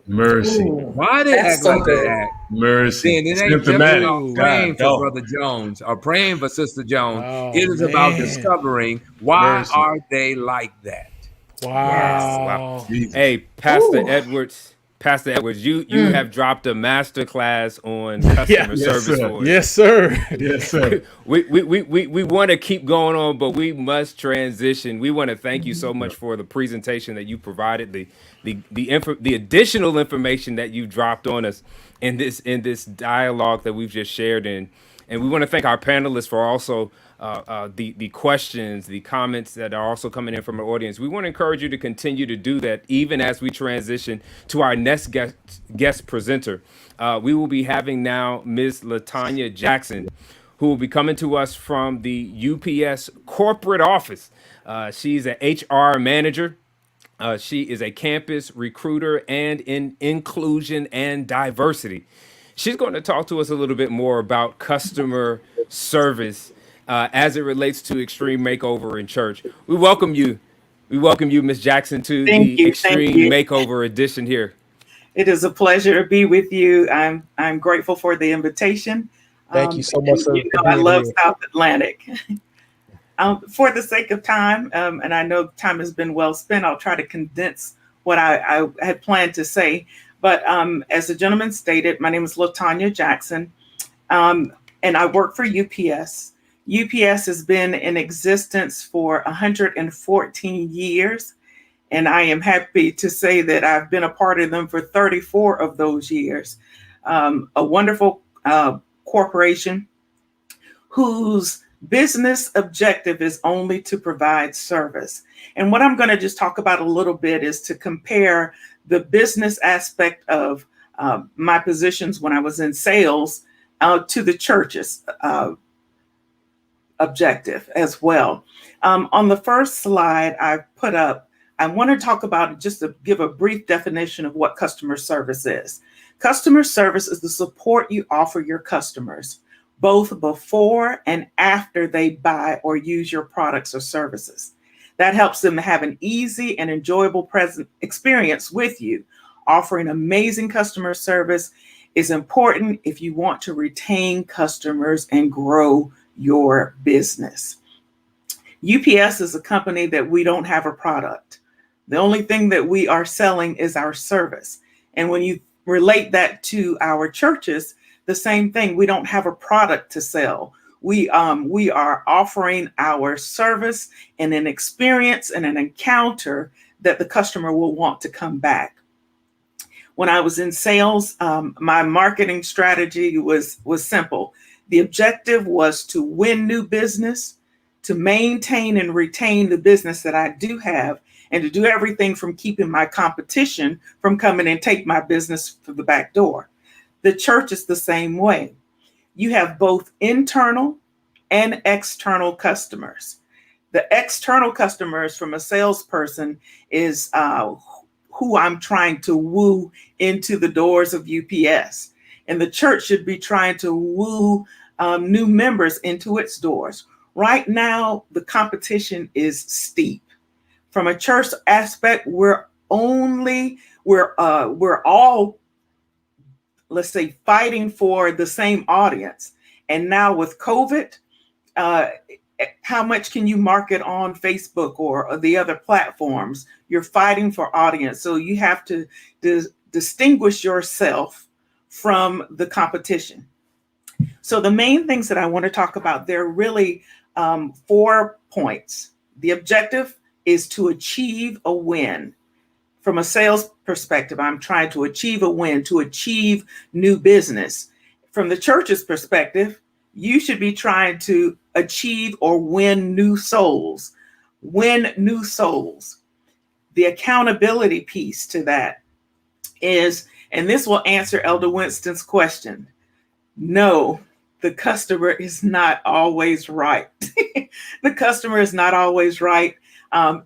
Mercy. Ooh, why they that's act so like they good. act, Mercy. then it ain't just Symptomatic. about God, praying for help. Brother Jones or praying for Sister Jones. Oh, It is about man. discovering why Mercy. are they like that. Wow. Wow. Jesus. Hey, Pastor Ooh. Edwards. Pastor Edwards, you Mm. have dropped a master class on customer Yes, service sir. for us. Yes, sir. Yes, sir. We want to keep going on, but we must transition. We want to thank you so much for the presentation that you provided, the additional information that you dropped on us in this dialogue that we've just shared in. And we want to thank our panelists for also the questions, the comments that are also coming in from the audience. We want to encourage you to continue to do that, even as we transition to our next guest presenter. We will be having now Ms. LaTanya Jackson, who will be coming to us from the UPS corporate office. She's an HR manager. She is a campus recruiter and in inclusion and diversity. She's going to talk to us a little bit more about customer service as it relates to Extreme Makeover in church. We welcome you. We welcome you, Ms. Jackson, to Thank the you. Extreme Thank you. Makeover edition here. It is a pleasure to be with you. I'm grateful for the invitation. Thank you so much, sir, You for know, I being love here. South Atlantic. For the sake of time, and I know time has been well spent, I'll try to condense what I had planned to say. But as the gentleman stated, my name is LaTanya Jackson, and I work for UPS. UPS has been in existence for 114 years. And I am happy to say that I've been a part of them for 34 of those years. A wonderful corporation whose business objective is only to provide service. And what I'm going to just talk about a little bit is to compare the business aspect of my positions when I was in sales to the church's objective as well. On the first slide I put up, I want to talk about, just to give a brief definition of what customer service is. Customer service is the support you offer your customers, both before and after they buy or use your products or services. That helps them have an easy and enjoyable present experience with you. Offering amazing customer service is important if you want to retain customers and grow your business. UPS is a company that we don't have a product. The only thing that we are selling is our service. And when you relate that to our churches, the same thing. We don't have a product to sell. We are offering our service and an experience and an encounter that the customer will want to come back. When I was in sales, my marketing strategy was simple. The objective was to win new business, to maintain and retain the business that I do have, and to do everything from keeping my competition from coming and take my business through the back door. The church is the same way. You have both internal and external customers. The external customers from a salesperson is who I'm trying to woo into the doors of UPS. And the church should be trying to woo new members into its doors. Right now, the competition is steep. From a church aspect, we're all, let's say, fighting for the same audience. And now with COVID, how much can you market on Facebook or the other platforms? You're fighting for audience. So you have to distinguish yourself from the competition. So the main things that I want to talk about, there are really 4 points. The objective is to achieve a win. From a sales perspective, I'm trying to achieve a win, to achieve new business. From the church's perspective, you should be trying to achieve or win new souls. Win new souls. The accountability piece to that is, and this will answer Elder Winston's question, no, the customer is not always right. The customer is not always right.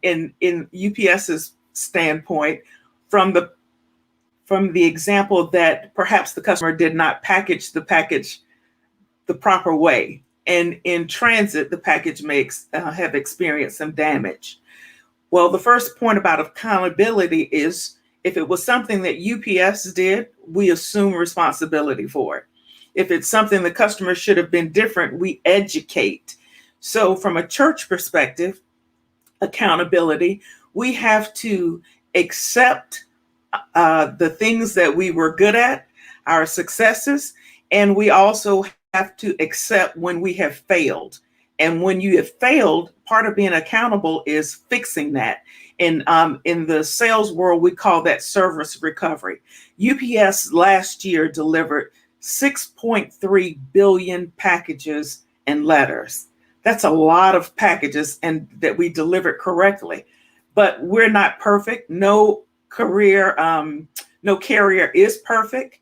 In UPS's standpoint, from the example that perhaps the customer did not package the package the proper way. and in transit, the package may have experienced some damage. Well, the first point about accountability is if it was something that UPS did, we assume responsibility for it. If it's something the customer should have been different, we educate. So from a church perspective, accountability, we have to accept the things that we were good at, our successes, and we also have to accept when we have failed. And when you have failed, part of being accountable is fixing that. And in the sales world, we call that service recovery. UPS last year delivered 6.3 billion packages and letters. That's a lot of packages, and that we delivered correctly. But we're not perfect. No carrier is perfect.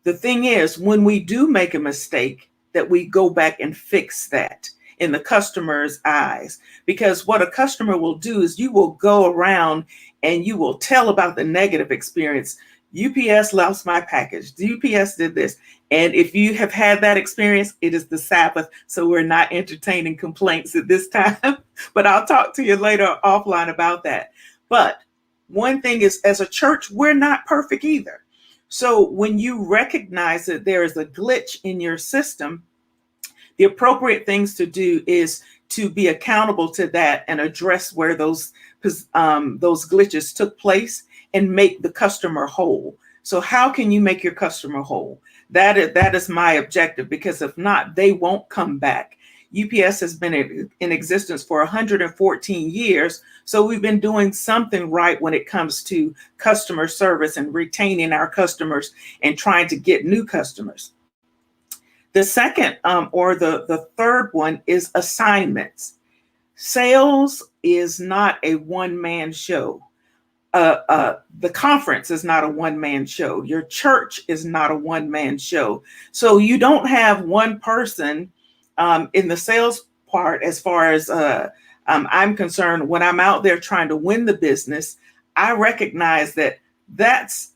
The thing is, when we do make a mistake, that we go back and fix that in the customer's eyes. Because what a customer will do is you will go around and you will tell about the negative experience. UPS lost my package. UPS did this. And if you have had that experience, it is the Sabbath. So we're not entertaining complaints at this time. But I'll talk to you later offline about that. But one thing is, as a church, we're not perfect either. So when you recognize that there is a glitch in your system, the appropriate things to do is to be accountable to that and address where those glitches took place and make the customer whole. So how can you make your customer whole? That is my objective, because if not, they won't come back. UPS has been in existence for 114 years. So we've been doing something right when it comes to customer service and retaining our customers and trying to get new customers. The second or the third one is assignments. Sales is not a one-man show. The conference is not a one-man show. Your church is not a one-man show. So you don't have one person in the sales part. As far as I'm concerned, when I'm out there trying to win the business, I recognize that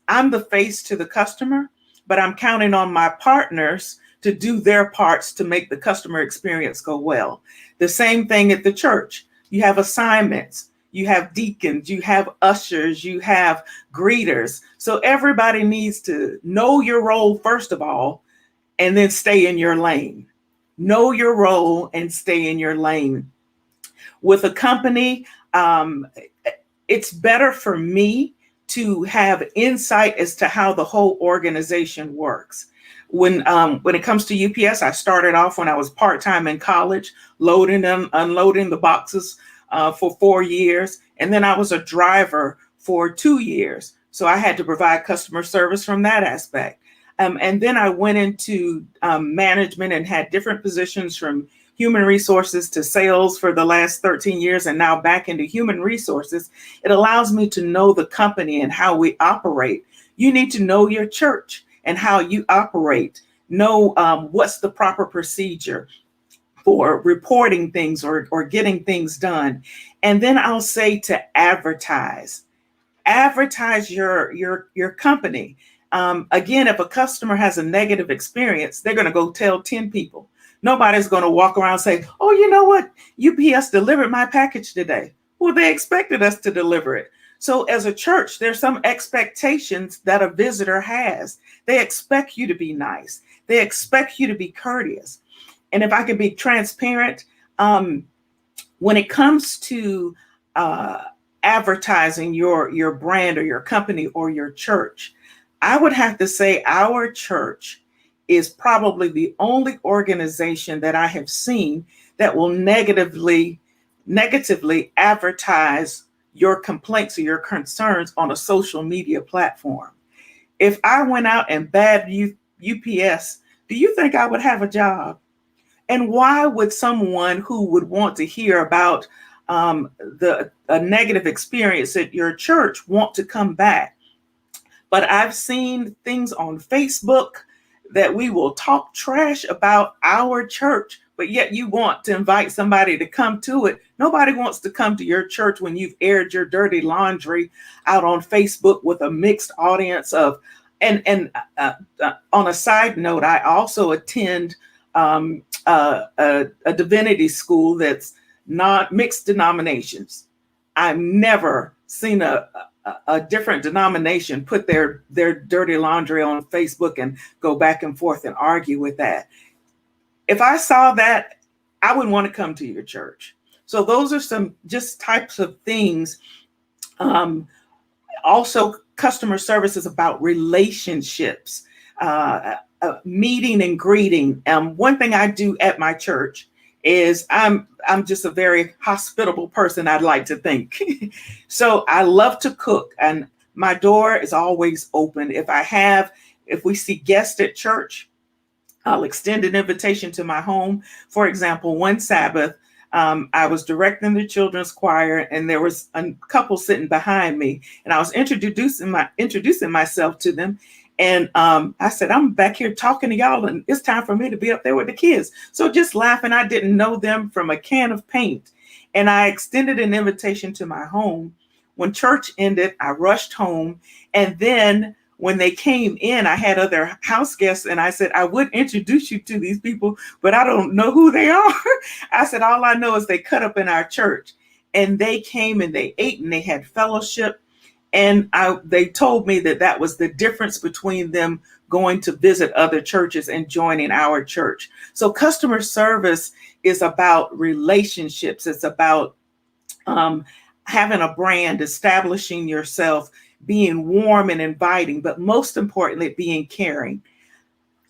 I'm the face to the customer, but I'm counting on my partners to do their parts to make the customer experience go well. The same thing at the church. You have assignments, you have deacons, you have ushers, you have greeters. So everybody needs to know your role, first of all, and then stay in your lane. Know your role and stay in your lane. With a company, it's better for me to have insight as to how the whole organization works. When it comes to UPS, I started off when I was part-time in college, loading them, unloading the boxes for 4 years. And then I was a driver for 2 years. So I had to provide customer service from that aspect. And then I went into management and had different positions, from human resources to sales for the last 13 years, and now back into human resources. It allows me to know the company and how we operate. You need to know your church and how you operate. Know what's the proper procedure for reporting things or getting things done. And then I'll say to advertise your company. Again, if a customer has a negative experience, they're going to go tell 10 people. Nobody's going to walk around and say, oh, you know what? UPS delivered my package today. Well, they expected us to deliver it. So as a church, there's some expectations that a visitor has. They expect you to be nice. They expect you to be courteous. And if I can be transparent, when it comes to advertising your brand or your company or your church, I would have to say our church is probably the only organization that I have seen that will negatively advertise your complaints or your concerns on a social media platform. If I went out and bad UPS, do you think I would have a job? And why would someone who would want to hear about a negative experience at your church want to come back? But I've seen things on Facebook that we will talk trash about our church, but yet you want to invite somebody to come to it. Nobody wants to come to your church when you've aired your dirty laundry out on Facebook with a mixed audience of, and on a side note, I also attend a divinity school that's not mixed denominations. I've never seen a different denomination put their dirty laundry on Facebook and go back and forth and argue with that. If I saw that, I wouldn't want to come to your church. So those are some just types of things. Also, customer service is about relationships, meeting and greeting. One thing I do at my church is I'm just a very hospitable person, I'd like to think. So I love to cook, and my door is always open. If we see guests at church, I'll extend an invitation to my home. For example, one Sabbath, I was directing the children's choir, and there was a couple sitting behind me, and I was introducing myself to them. And I said, I'm back here talking to y'all, and it's time for me to be up there with the kids. So just laughing, I didn't know them from a can of paint. And I extended an invitation to my home. When church ended, I rushed home. And then when they came in, I had other house guests, and I said, I would introduce you to these people, but I don't know who they are. I said, all I know is they cut up in our church. And they came and they ate and they had fellowship. And they told me that was the difference between them going to visit other churches and joining our church. So customer service is about relationships. It's about having a brand, establishing yourself, being warm and inviting, but most importantly, being caring.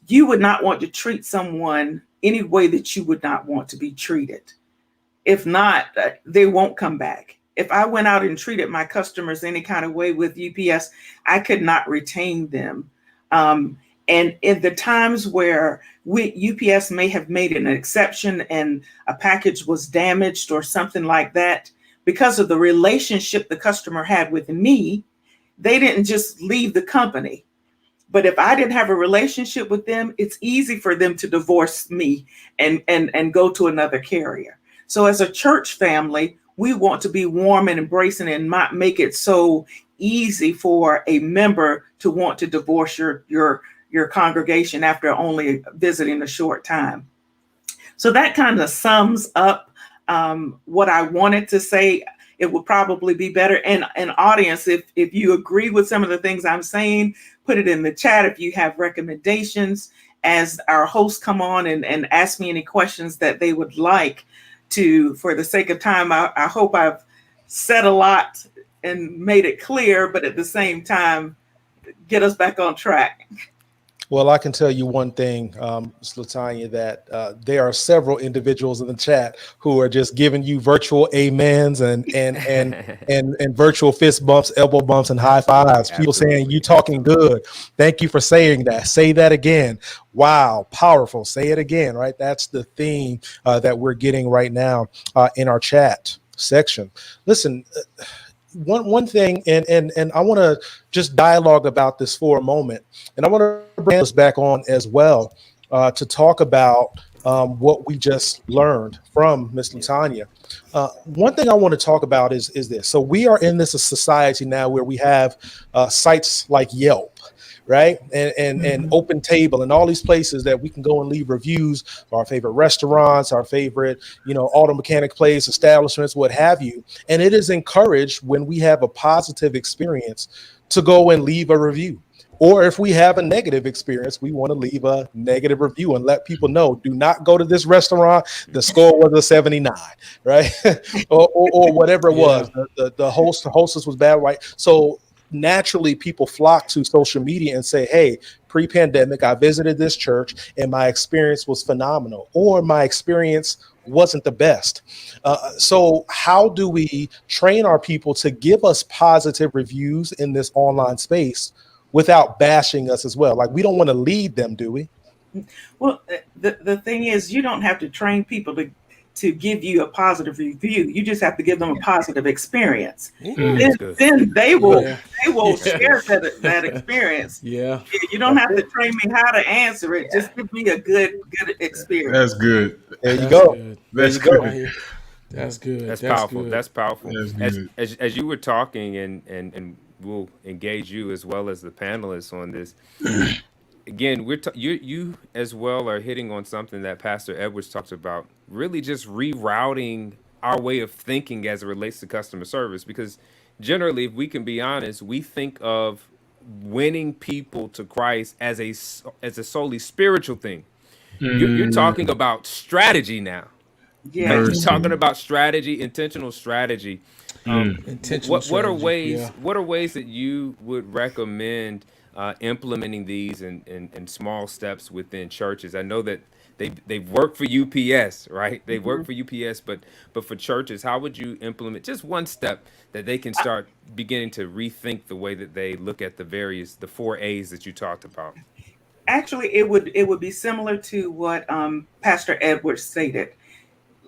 You would not want to treat someone any way that you would not want to be treated. If not, they won't come back. If I went out and treated my customers any kind of way with UPS, I could not retain them. And in the times where UPS may have made an exception and a package was damaged or something like that, because of the relationship the customer had with me, they didn't just leave the company. But if I didn't have a relationship with them, it's easy for them to divorce me and go to another carrier. So as a church family, we want to be warm and embracing and not make it so easy for a member to want to divorce your congregation after only visiting a short time. So that kind of sums up what I wanted to say. It would probably be better. And an audience, if you agree with some of the things I'm saying, put it in the chat. If you have recommendations, as our hosts come on and ask me any questions that they would like to, for the sake of time, I hope I've said a lot and made it clear, but at the same time, get us back on track. Well, I can tell you one thing, Ms. Latanya, that there are several individuals in the chat who are just giving you virtual amens and virtual fist bumps, elbow bumps, and high fives. People saying you talking good. Thank you for saying that. Say that again. Wow, powerful. Say it again, right? That's the theme that we're getting right now in our chat section. Listen. One thing, and I want to just dialogue about this for a moment, and I want to bring us back on as well to talk about what we just learned from Ms. Latanya. One thing I want to talk about is this. So we are in this society now where we have sites like Yelp, right? And Open Table and all these places that we can go and leave reviews for our favorite restaurants, our favorite, auto mechanic place, establishments, what have you. And it is encouraged when we have a positive experience to go and leave a review. Or if we have a negative experience, we want to leave a negative review and let people know, do not go to this restaurant. The score was a 79, right? or whatever it was. The hostess was bad, right? So naturally people flock to social media and say, hey, pre-pandemic, I visited this church and my experience was phenomenal, or my experience wasn't the best. So how do we train our people to give us positive reviews in this online space without bashing us as well? Like, we don't want to lead them, do we? Well, the thing is, you don't have to train people to give you a positive review. You just have to give them a positive experience. Then they will share that experience. Yeah. You don't have to train me how to answer it. Just give me a good experience. That's good. There you go. Good. That's good. That's good. That's powerful. Good. That's powerful. That's good. As you were talking, and we'll engage you as well as the panelists on this. again, you as well are hitting on something that Pastor Edwards talks about, really just rerouting our way of thinking as it relates to customer service. Because generally, if we can be honest, we think of winning people to Christ as a solely spiritual thing. You're talking about strategy now. Yeah. You're talking about strategy, intentional strategy. Intentional What are strategy, ways? yeah. What are ways that you would recommend implementing these in small steps within churches? I know that they've worked for UPS, right? They've worked for UPS, but for churches, how would you implement just one step that they can start beginning to rethink the way that they look at the 4 A's that you talked about? Actually, it would be similar to what Pastor Edwards stated.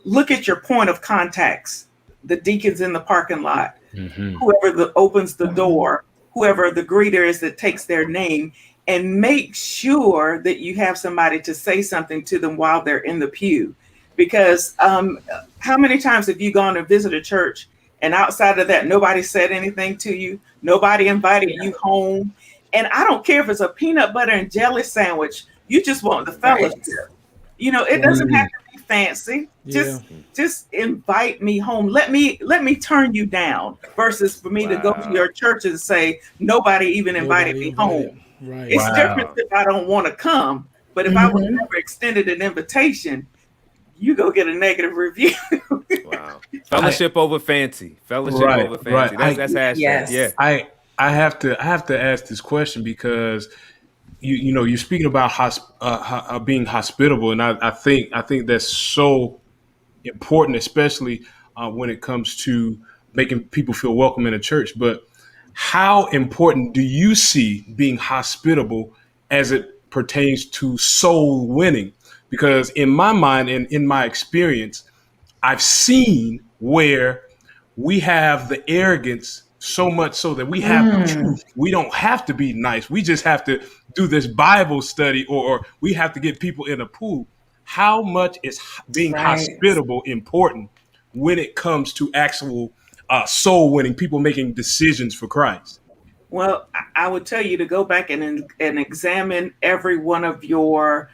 Look at your point of contacts, the deacons in the parking lot, whoever opens the door, whoever the greeter is that takes their name, and make sure that you have somebody to say something to them while they're in the pew. Because how many times have you gone to visit a church and outside of that, nobody said anything to you, nobody invited you home? And I don't care if it's a peanut butter and jelly sandwich, you just want the fellowship. You know, it doesn't have to be fancy. Just invite me home. Let me turn you down versus for me to go to your church and say nobody even invited me home. Right. It's different if I don't want to come, but if I was never extended an invitation, you go get a negative review. Fellowship over fancy. Fellowship over fancy. That's hashtag. Yes. Yeah. I have to ask this question because you're speaking about being hospitable, and I think that's so important, especially when it comes to making people feel welcome in a church. But how important do you see being hospitable as it pertains to soul winning? Because in my mind and in my experience, I've seen where we have the arrogance so much so that we have the truth. We don't have to be nice. We just have to do this Bible study or we have to get people in a pool. How much is being hospitable important when it comes to actual soul winning, people making decisions for Christ? Well, I would tell you to go back and examine every one of your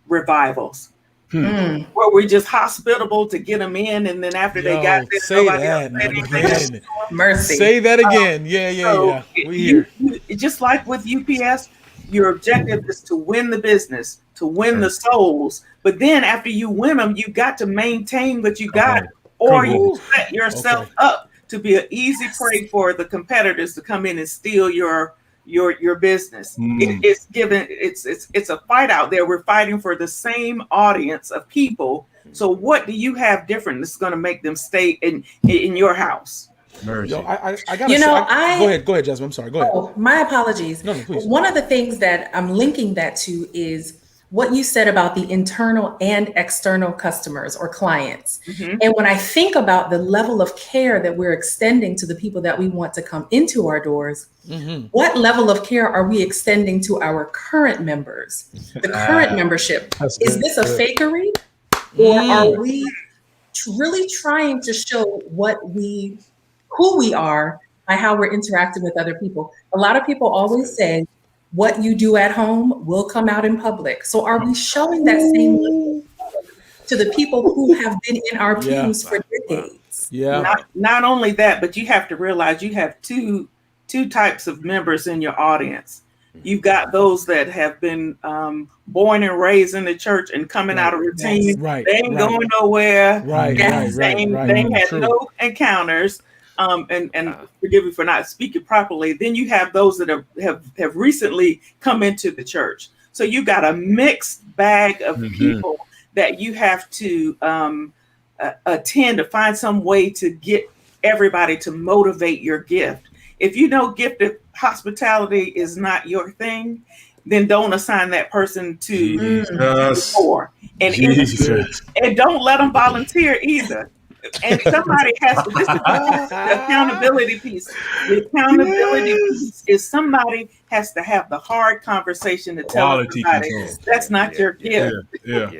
revivals. Where we're just hospitable to get them in, and then after they got there, say nobody that else said anything. Mercy. Say that again. Yeah. We here. Just like with UPS, your objective is to win the business, to win the souls. But then after you win them, you got to maintain what you got, or you set yourself up to be an easy prey for the competitors to come in and steal your business. It's a fight out there. We're fighting for the same audience of people. So what do you have different that's going to make them stay in your house? Yo, I gotta go ahead, Jasmine. I'm sorry. Go ahead. Oh, my apologies. No, please. One of the things that I'm linking that to is what you said about the internal and external customers or clients. And when I think about the level of care that we're extending to the people that we want to come into our doors, what level of care are we extending to our current members? The current membership, is this a fakery? Or are we really trying to show who we are by how we're interacting with other people? A lot of people always say, what you do at home will come out in public. So are we showing that same level to the people who have been in our pews for decades? Not only that, but you have to realize you have two types of members in your audience. You've got those that have been born and raised in the church and coming out of routine. They ain't going nowhere. They had no encounters. And forgive me for not speaking properly. Then you have those that have recently come into the church. So you got a mixed bag of people that you have to attend to find some way to get everybody to motivate your gift. If you know gifted hospitality is not your thing, then don't assign that person to the core. And don't let them volunteer either. And somebody has to, this is the accountability piece. The accountability piece is somebody has to have the hard conversation to tell everybody that's not your gift.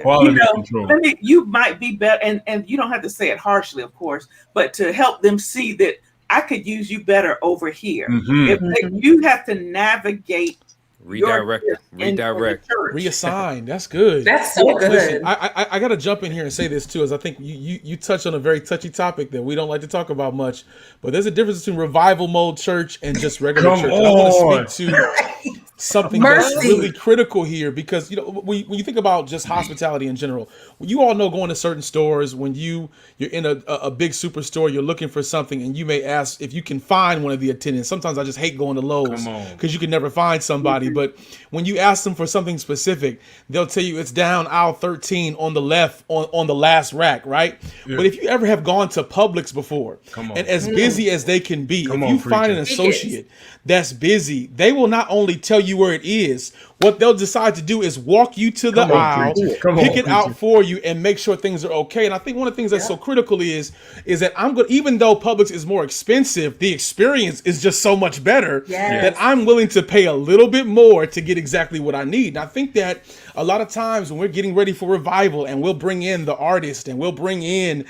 Quality control. You might be better, and you don't have to say it harshly, of course, but to help them see that I could use you better over here. You have to navigate Redirect. Reassign. That's good. That's so good. Listen, I got to jump in here and say this too, as I think you touched on a very touchy topic that we don't like to talk about much, but there's a difference between revival mode church and just regular church. And I want to speak to something that's really critical here, because when you think about just hospitality in general, you all know going to certain stores, when you're in a big superstore, you're looking for something and you may ask if you can find one of the attendants. Sometimes I just hate going to Lowe's because you can never find somebody, but when you ask them for something specific, they'll tell you it's down aisle 13 on the left on the last rack, right? Yeah. But if you ever have gone to Publix before, and as busy as they can be, if you find an associate that's busy, they will not only tell you where it is, what they'll decide to do is walk you to the aisle, pick it out for you, and make sure things are okay. And I think one of the things that's so critical is that even though Publix is more expensive, the experience is just so much better that I'm willing to pay a little bit more to get exactly what I need. And I think that a lot of times when we're getting ready for revival and we'll bring in the artist and we'll bring in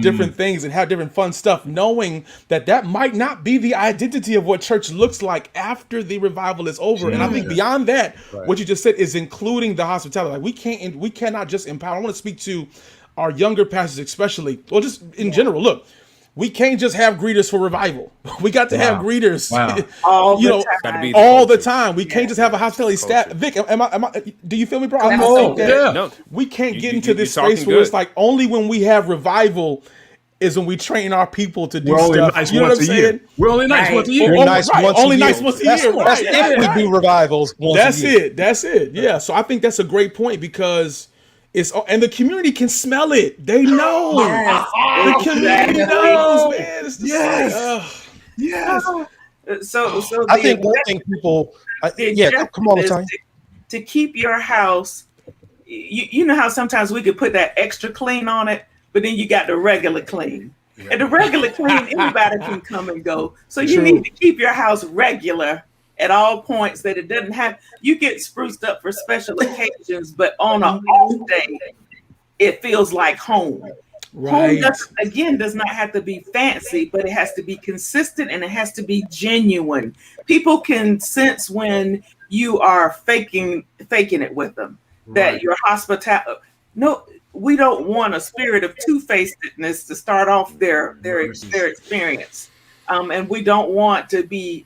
different things and have different fun stuff, knowing that might not be the identity of what church looks like after the revival is over. And I think beyond that, what you just said is including the hospitality. Like we cannot just empower. I want to speak to our younger pastors especially, well, just in general. Look, we can't just have greeters for revival. We got to have greeters, all the time. We can't just have a hospitality staff. Vic, am I? Do you feel me, bro? No. We can't get into this space where it's like only when we have revival is when we train our people to do stuff. Nice, you know what I'm saying? We're only nice once a year. Only nice once a year. That's if we do revivals once a year. That's it. Yeah. So I think that's a great point, because and the community can smell it. They know. The community knows, man. It's just So I think one thing people, come on, Latonya. To keep your house, you know how sometimes we could put that extra clean on it, but then you got the regular clean. And the regular clean, anybody can come and go. So you need to keep your house regular at all points, that it doesn't have, you get spruced up for special occasions, but on an off day, it feels like home. Home does not have to be fancy, but it has to be consistent and it has to be genuine. People can sense when you are faking it with them, that your hospitality. No, we don't want a spirit of two-facedness to start off their experience, and we don't want to be.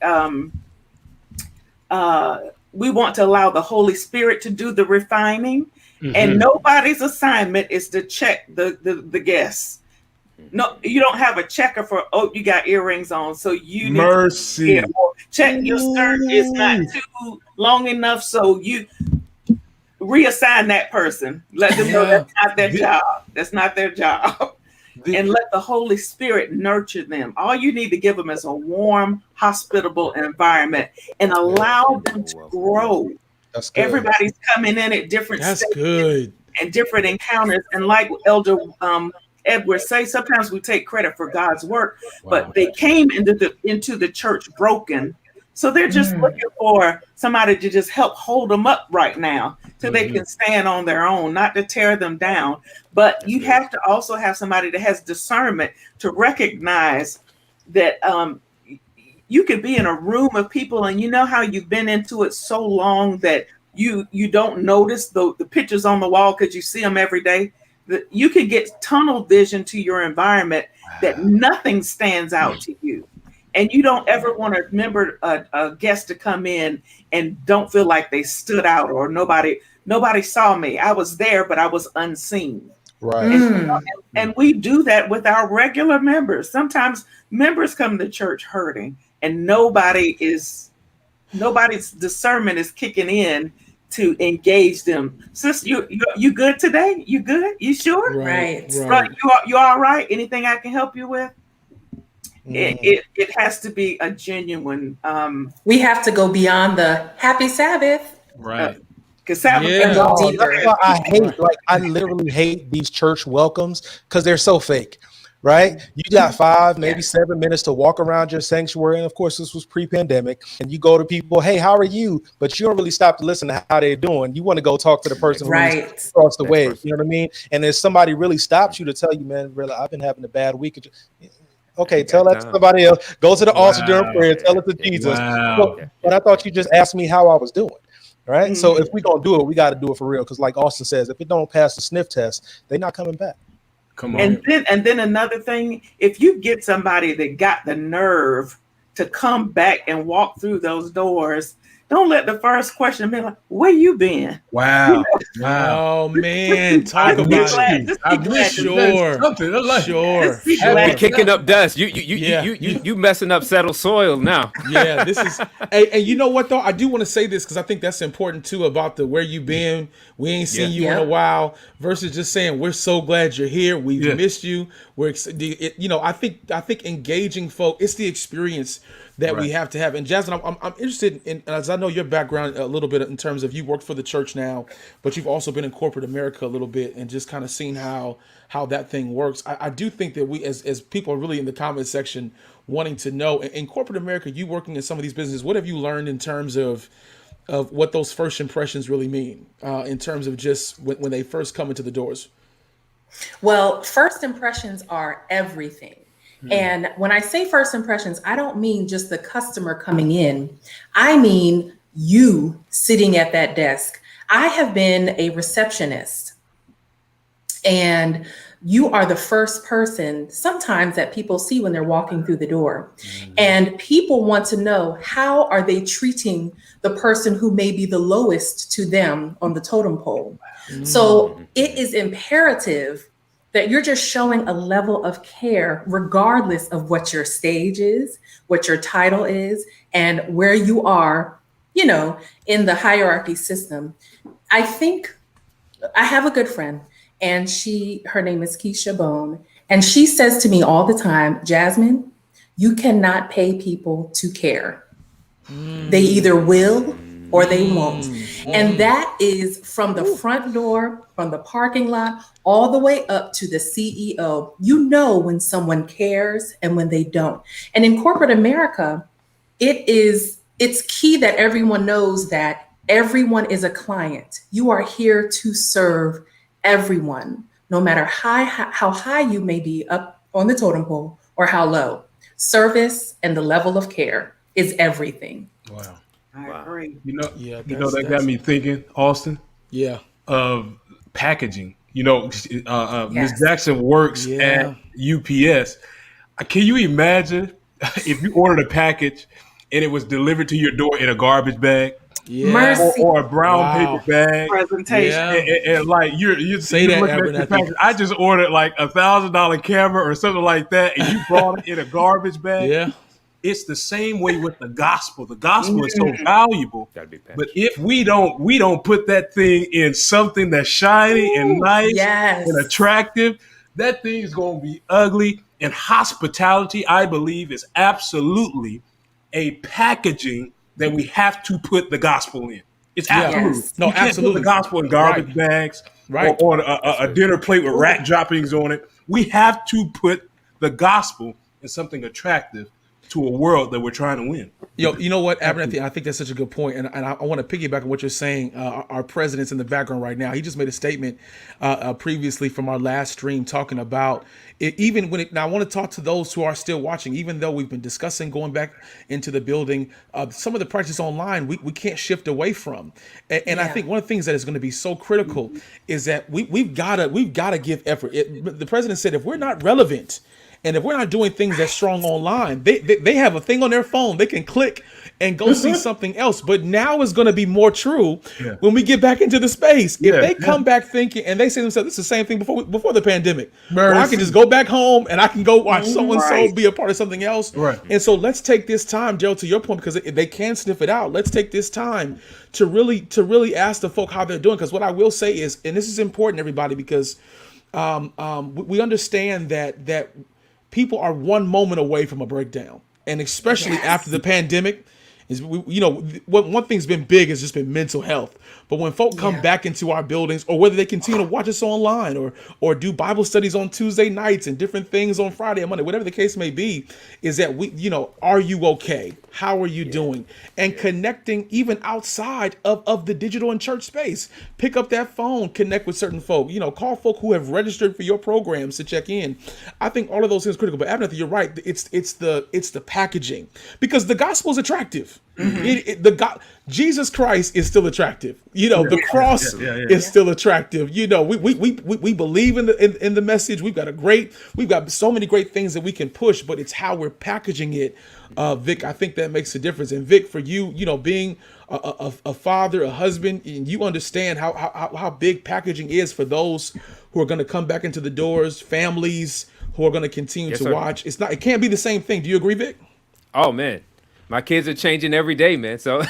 We want to allow the Holy Spirit to do the refining, and nobody's assignment is to check the guests. No, you don't have a checker for, you got earrings on, so you mercy. Check your skirt is not too long enough, so you reassign that person. Let them know that's not their job. That's not their job. And let the Holy Spirit nurture them. All you need to give them is a warm, hospitable environment and allow them to grow. Everybody's coming in at different stages and different encounters. And like Elder Edwards say, sometimes we take credit for God's work, but they came into the church broken. So they're just looking for somebody to just help hold them up right now so they can stand on their own, not to tear them down. But you have to also have somebody that has discernment to recognize that you could be in a room of people and you know how you've been into it so long that you don't notice the pictures on the wall because you see them every day. That you could get tunnel vision to your environment, that nothing stands out to you. And you don't ever want to remember a guest to come in and don't feel like they stood out or nobody saw me. I was there, but I was unseen. Right. And we do that with our regular members. Sometimes members come to church hurting and nobody's discernment is kicking in to engage them. Sis, you good today? You good? You sure? Right. You all right? Anything I can help you with? It has to be a genuine. We have to go beyond the happy Sabbath. Right. Because Sabbath I literally hate these church welcomes because they're so fake. Right? You got 5, maybe 7 minutes to walk around your sanctuary. And of course, this was pre-pandemic. And you go to people, hey, how are you? But you don't really stop to listen to how they're doing. You want to go talk to the person who's across the way. You know what I mean? And if somebody really stops you to tell you, man, really, I've been having a bad week. Okay, You tell got that to time. somebody else. Go to the altar during Wow. prayer. Tell it to Jesus. Wow. But I thought you just asked me how I was doing. Right. So Mhm. if we're gonna do it, we got to do it for real. Because like Austin says, if it don't pass the sniff test, they're not coming back. Come on. And then another thing, if you get somebody that got the nerve to come back and walk through those doors, don't let the first question be like, "Where you been?" Wow. Wow. Oh man, talk I about miss it. you. Just I be miss glad. you. That's Sure, something. I'm like, sure, Just be You're glad. sure. kicking up dust. Yeah. You messing up settled soil now. Yeah, this is, and you know what though? I do want to say this because I think that's important too about the where you been. We ain't seen you in a Yep. while. Versus just saying we're so glad you're here. We've Yeah. missed you. I think engaging folk. It's the experience that we Right. have to have. And Jasmine, I'm interested in, as I know your background a little bit in terms of you worked for the church now, but you've also been in corporate America a little bit and just kind of seen how that thing works. I do think that we as people are really in the comment section wanting to know in corporate America, you working in some of these businesses, what have you learned in terms of what those first impressions really mean in terms of just when they first come into the doors? Well, first impressions are everything. And when I say first impressions, I don't mean just the customer coming in. I mean you sitting at that desk. I have been a receptionist, and you are the first person sometimes that people see when they're walking through the door. And people want to know, how are they treating the person who may be the lowest to them on the totem pole? So it is imperative that you're just showing a level of care, regardless of what your stage is, what your title is, and where you are, in the hierarchy system. I think I have a good friend, and her name is Keisha Bone, and she says to me all the time, Jasmine, you cannot pay people to care. They either will or they won't. And that is from the front door, from the parking lot, all the way up to the CEO. You know when someone cares and when they don't. And in corporate America, it's key that everyone knows that everyone is a client. You are here to serve everyone, no matter how high you may be up on the totem pole or how low. Service and the level of care is everything. Wow. I agree. Yeah, That got me thinking, Austin, Yeah. of packaging. Miss Yes. Jackson works Yeah. at UPS. Can you imagine if you ordered a package and it was delivered to your door in a garbage bag Yeah. Mercy. or a brown Wow. paper bag? Presentation. Yeah. And like you're Say that, looking at the Abernathy. package. I just ordered like $1,000 camera or something like that, and you brought it in a garbage bag. Yeah. It's the same way with the gospel. The gospel is so valuable. Gotta be patient. But if we don't put that thing in something that's shiny and nice Yes. and attractive, that thing is going to be ugly. And hospitality, I believe, is absolutely a packaging that we have to put the gospel in. It's Yeah. absolute. Yes. No, You can't absolutely. put the gospel in garbage bags Right. or on a dinner plate with rat droppings on it. We have to put the gospel in something attractive to a world that we're trying to win. You know what, Abernathy? I think that's such a good point, and I want to piggyback on what you're saying. Our president's in the background right now. He just made a statement previously from our last stream talking about it, even when it. Now, I want to talk to those who are still watching, even though we've been discussing going back into the building. Some of the practice online we can't shift away from, and I think one of the things that is going to be so critical is that we've got to give effort. The president said if we're not relevant, and if we're not doing things that's strong online, they have a thing on their phone. They can click and go see something else. But now is going to be more true when we get back into the space. If they come back thinking and they say to themselves, this is the same thing before the pandemic. Where I can just go back home and I can go watch so-and-so be a part of something else. Right. And so let's take this time, Darrell, to your point, because they can sniff it out. Let's take this time to really ask the folk how they're doing. Because what I will say is, and this is important, everybody, because we understand that people are one moment away from a breakdown, and especially after the pandemic, is one thing's been big has just been mental health. But when folk come back into our buildings, or whether they continue to watch us online or do Bible studies on Tuesday nights and different things on Friday and Monday, whatever the case may be, is that are you okay? How are you doing? And connecting even outside of the digital and church space. Pick up that phone, connect with certain folk, call folk who have registered for your programs to check in. I think all of those things are critical. But Abernathy, you're right. It's the packaging, because the gospel is attractive. Jesus Christ is still attractive. The cross is still attractive. We believe in the message. We've got so many great things that we can push, but it's how we're packaging it. Vic, I think that makes a difference. And Vic, for you, being a father, a husband, and you understand how big packaging is for those who are going to come back into the doors, families who are going to continue to watch. It can't be the same thing. Do you agree, Vic? Oh man, my kids are changing every day, man. So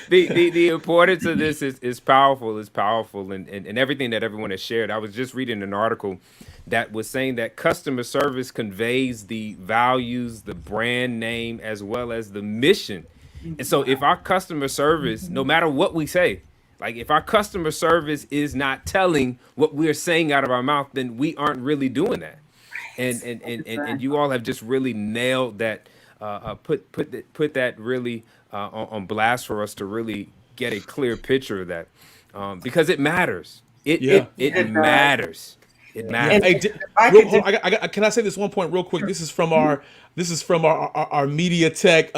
the importance of this is powerful. It's powerful, and everything that everyone has shared. I was just reading an article that was saying that customer service conveys the values, the brand name, as well as the mission. And so if our customer service, no matter what we say, like if our customer service is not telling what we're saying out of our mouth, then we aren't really doing that. And you all have just really nailed that, put that really on blast for us to really get a clear picture of that, because it matters. It matters. It matters. Hey, can I say this one point real quick? This is from our media tech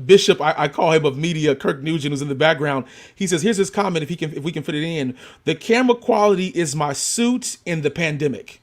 bishop. I call him of media, Kirk Nugent, who's in the background. He says, here's his comment, if we can fit it in. The camera quality is my suit in the pandemic.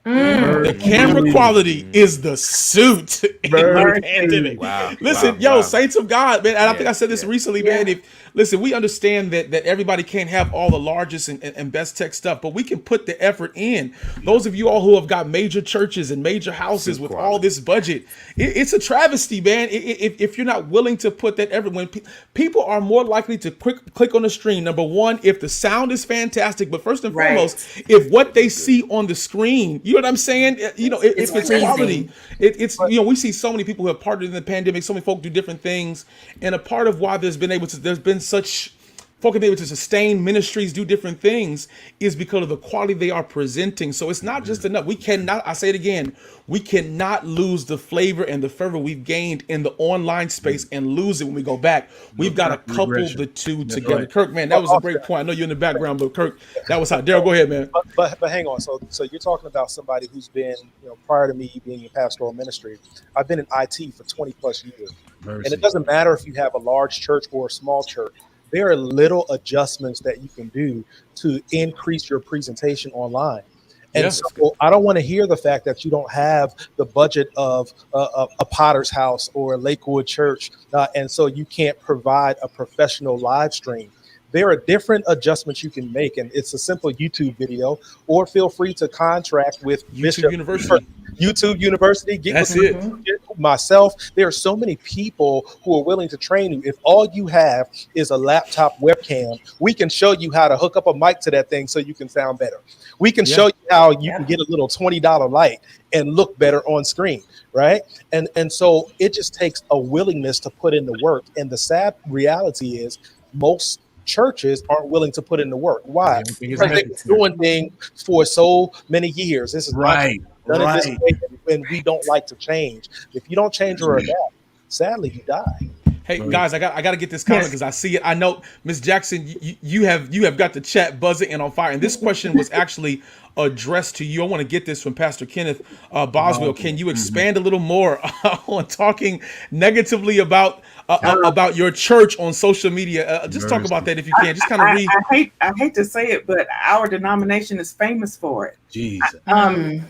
The camera quality is the suit in the pandemic. Wow. Listen, saints of God, man. And I think I said this recently, man. Listen, we understand that everybody can't have all the largest and best tech stuff, but we can put the effort in. Those of you all who have got major churches and major houses with all this budget, it's a travesty, man. If you're not willing to put that effort, when people are more likely to click on the screen. Number one, if the sound is fantastic, but first and foremost, if what they see on the screen, you know what I'm saying? If it's quality, it's we see so many people who have partnered in the pandemic. So many folk do different things, and a part of why there's been such folk have been able to sustain ministries, do different things, is because of the quality they are presenting. So it's not just enough. We cannot, I say it again, we cannot lose the flavor and the fervor we've gained in the online space and lose it when we go back. We've got to couple the two together. Right. Kirk, man, that was a great point. I know you're in the background, but Kirk, that was hot. Darrell, go ahead, man. But hang on. So you're talking about somebody who's been, prior to me being in pastoral ministry, I've been in IT for 20 plus years. Mercy. And it doesn't matter if you have a large church or a small church. There are little adjustments that you can do to increase your presentation online. And so I don't want to hear the fact that you don't have the budget of a Potter's House or a Lakewood Church, and so you can't provide a professional live stream. There are different adjustments you can make, and it's a simple YouTube video, or feel free to contract with YouTube University. YouTube University. That's it. Myself, there are so many people who are willing to train you. If all you have is a laptop webcam, we can show you how to hook up a mic to that thing so you can sound better. We can show you how you can get a little $20 light and look better on screen, right? And so it just takes a willingness to put in the work. And the sad reality is most churches aren't willing to put in the work. Why? Because they've been doing things for so many years. This is right. Done it this way, and we don't like to change. If you don't change or adapt, sadly, you die. Hey guys, I got to get this comment because I see it. I know, Miss Jackson, you have got the chat buzzing and on fire. And this question was actually addressed to you. I want to get this from Pastor Kenneth Boswell. Can you expand a little more on talking negatively about your church on social media? Just talk about that if you can. Just kind of read. I hate to say it, but our denomination is famous for it. Jesus. I'm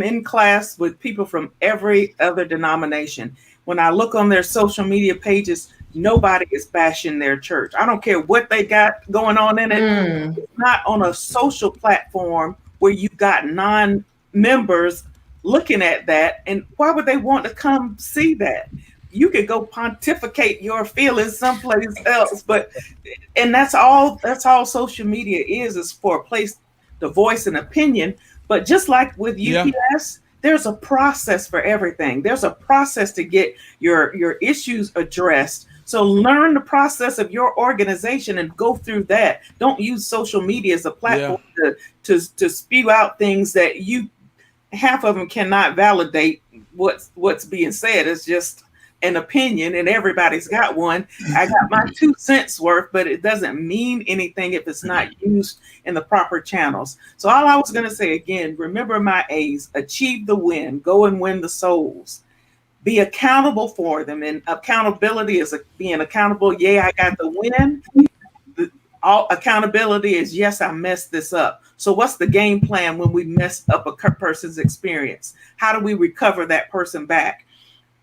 in class with people from every other denomination. When I look on their social media pages, nobody is bashing their church. I don't care what they got going on in it. It's not on a social platform where you got non-members looking at that. And why would they want to come see that? You could go pontificate your feelings someplace else, and that's all social media is for a place to voice an opinion. But just like with UPS, There's a process for everything. There's a process to get your issues addressed. So learn the process of your organization and go through that. Don't use social media as a platform to spew out things that half of them cannot validate what's being said. It's just an opinion, and everybody's got one. I got my 2 cents worth, but it doesn't mean anything if it's not used in the proper channels. So all I was going to say again, remember my A's: achieve the win, go and win the souls, be accountable for them. And accountability is being accountable. Yeah, I got the win. All accountability is, yes, I messed this up. So what's the game plan when we mess up a person's experience? How do we recover that person back?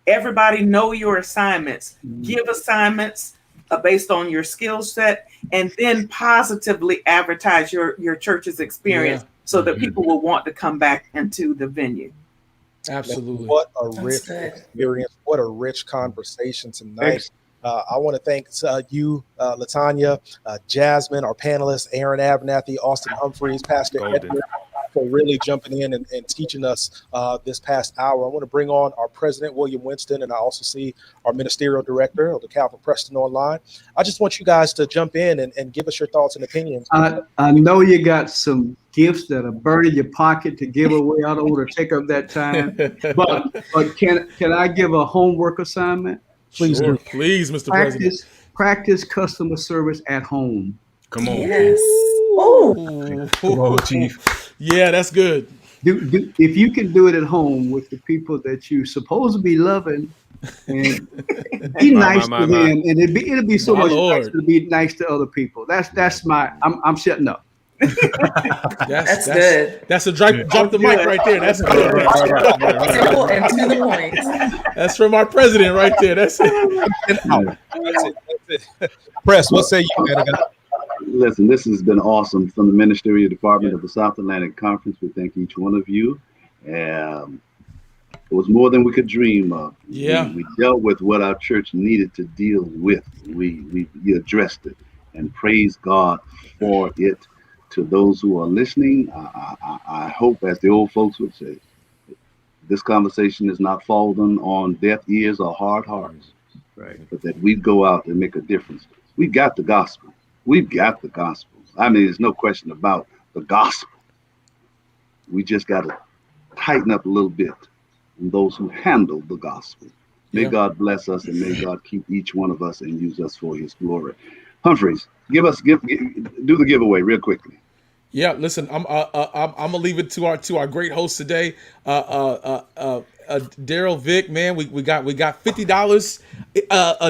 Everybody know your assignments. Give assignments based on your skill set, and then positively advertise your church's experience so that people will want to come back into the venue. Absolutely. What a rich experience. What a rich conversation tonight. I want to thank you, Latanya, Jasmine, our panelists, Aaron Abernathy, Austin Humpreys, Pastor Edward, for really jumping in and teaching us this past hour. I want to bring on our president, William Winston, and I also see our ministerial director, Elder Calvin Preston, online. I just want you guys to jump in and give us your thoughts and opinions. I know you got some gifts that are burning your pocket to give away. I don't want to take up that time, but can I give a homework assignment? Please, sure. Please, Mr. President. Practice customer service at home. Come on. Yes. Oh, Chief. Yeah, that's good. If you can do it at home with the people that you're supposed to be loving, and be nice to them, and it'll be so much nicer to be nice to other people. That's my. I'm shutting up. That's good. That's a drop the mic right there. That's good. Simple and to the point. That's from our president right there. That's it. That's it. Press, what say you, man? Listen, this has been awesome. From the Ministerial Department of the South Atlantic Conference, we thank each one of you. It was more than we could dream of. Yeah. We dealt with what our church needed to deal with. We addressed it, and praise God for it. To those who are listening, I hope, as the old folks would say, this conversation is not fallen on deaf ears or hard hearts, right? But that we go out and make a difference. We've got the gospel. We've got the gospel. I mean, there's no question about the gospel. We just got to tighten up a little bit on those who handle the gospel. May God bless us, and may God keep each one of us and use us for his glory. Humphreys, do the giveaway real quickly. Yeah, listen, I'm gonna leave it to our great host today, Darrell, Vic. Man, we got $50,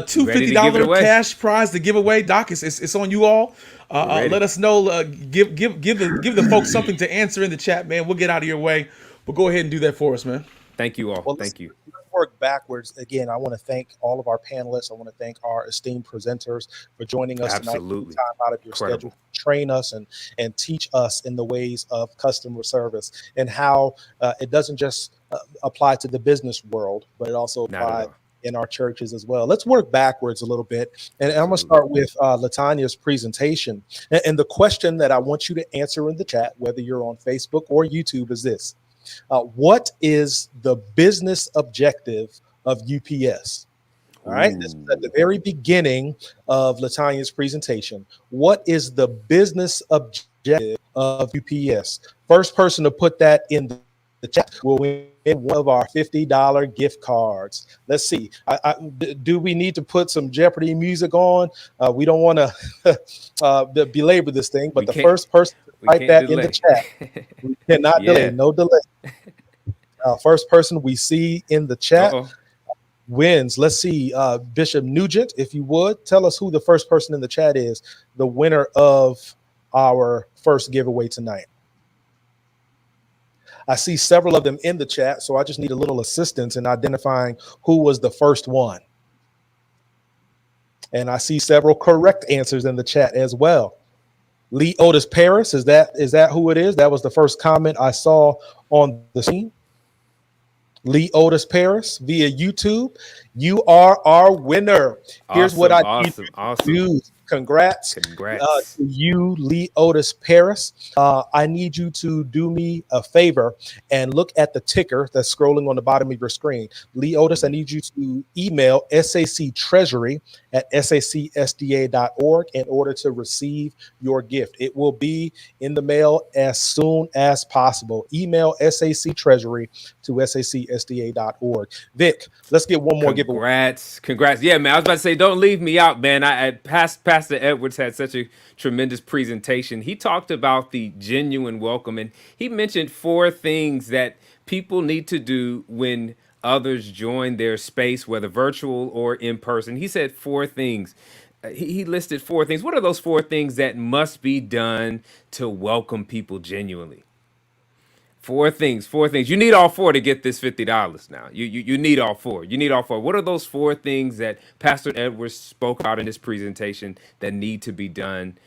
two $50 cash prize to give away. Doc, it's on you all. Let us know. Give the folks something to answer in the chat, man. We'll get out of your way, but go ahead and do that for us, man. Thank you all. Well, thank you. Let's work backwards. Again, I want to thank all of our panelists. I want to thank our esteemed presenters for joining us tonight. Time out of your schedule to train us and teach us in the ways of customer service and how it doesn't just apply to the business world, but it also applies in our churches as well. Let's work backwards a little bit. And I'm going to start with Latanya's presentation. And the question that I want you to answer in the chat, whether you're on Facebook or YouTube, is this. What is the business objective of UPS? All right, this is at the very beginning of Latanya's presentation. What is the business objective of UPS? First person to put that in the chat will win one of our $50 gift cards. Let's see. Do we need to put some Jeopardy music on? We don't want to belabor this thing, but the first person write that in the chat. We cannot delay. No delay. First person we see in the chat wins. Let's see. Bishop Nugent, if you would, tell us who the first person in the chat is, the winner of our first giveaway tonight. I see several of them in the chat, so I just need a little assistance in identifying who was the first one. And I see several correct answers in the chat as well. Lee Otis Paris, is that who it is? That was the first comment I saw on the scene. Lee Otis Paris via YouTube. You are our winner. Here's what I need you to do. Congrats. Congrats. To you, Lee Otis Paris. I need you to do me a favor and look at the ticker that's scrolling on the bottom of your screen. Lee Otis, I need you to email SAC Treasury at sacsda.org in order to receive your gift. It will be in the mail as soon as possible. Email SAC Treasury to sacsda.org. Vic, let's get one more giveaway. Congrats. Yeah, man. I was about to say, don't leave me out, man. Pastor Edwards had such a tremendous presentation. He talked about the genuine welcome, and he mentioned 4 things that people need to do when others join their space, whether virtual or in person. He said 4 things. He listed 4 things. What are those 4 things that must be done to welcome people genuinely? 4 things. You need all 4 to get this $50 now. You need all 4. You need all 4. What are those 4 things that Pastor Edwards spoke about in this presentation that need to be done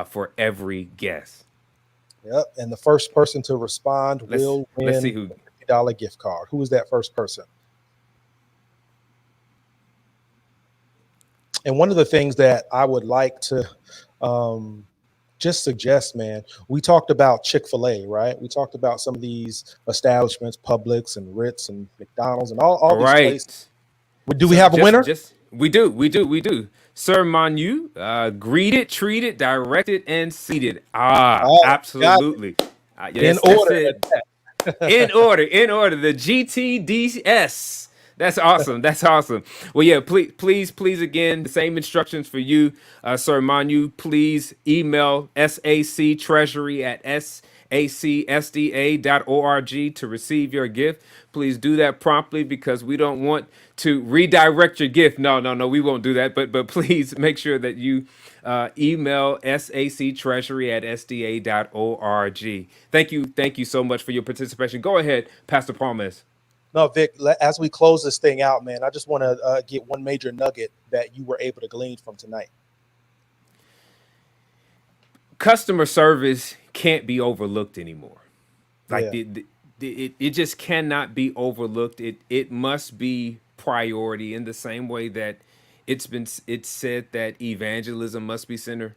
for every guest? Yep. And the first person to respond will win let's see who. a $50 gift card. Who is that first person? And one of the things that I would like to just suggest, man, we talked about Chick-fil-A, right? We talked about some of these establishments, Publix and Ritz and McDonald's and all these places. Do we have a winner? We do. Sir Manu, greeted, treated, directed, and seated. Absolutely. Yes, in order. in order. The GTDS. That's awesome. Well, yeah, please again, the same instructions for you, Sir Manu. Please email SAC Treasury at sacsda.org to receive your gift. Please do that promptly because we don't want to redirect your gift. No, we won't do that. But please make sure that you email SAC Treasury at sda.org. Thank you so much for your participation. Go ahead, Pastor Palmes. No, Vic, as we close this thing out, man, I just want to get one major nugget that you were able to glean from tonight. Customer service can't be overlooked anymore. It just cannot be overlooked. It must be priority in the same way that it's said that evangelism must be center.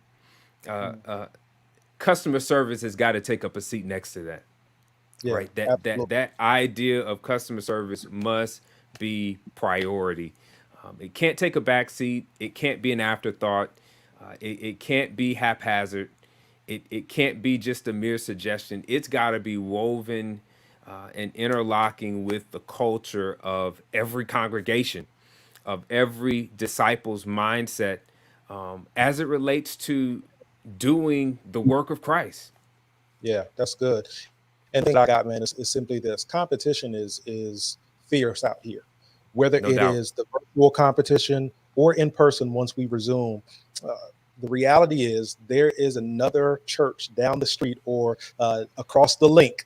Customer service has got to take up a seat next to that. Yeah, right. That idea of customer service must be priority. It can't take a back seat. It can't be an afterthought. It can't be haphazard. It can't be just a mere suggestion. It's got to be woven and interlocking with the culture of every congregation, of every disciple's mindset as it relates to doing the work of Christ. Yeah, that's good. And the thing I got, man, is simply this: competition is fierce out here, whether it is the virtual competition or in person. Once we resume, the reality is there is another church down the street or across the link,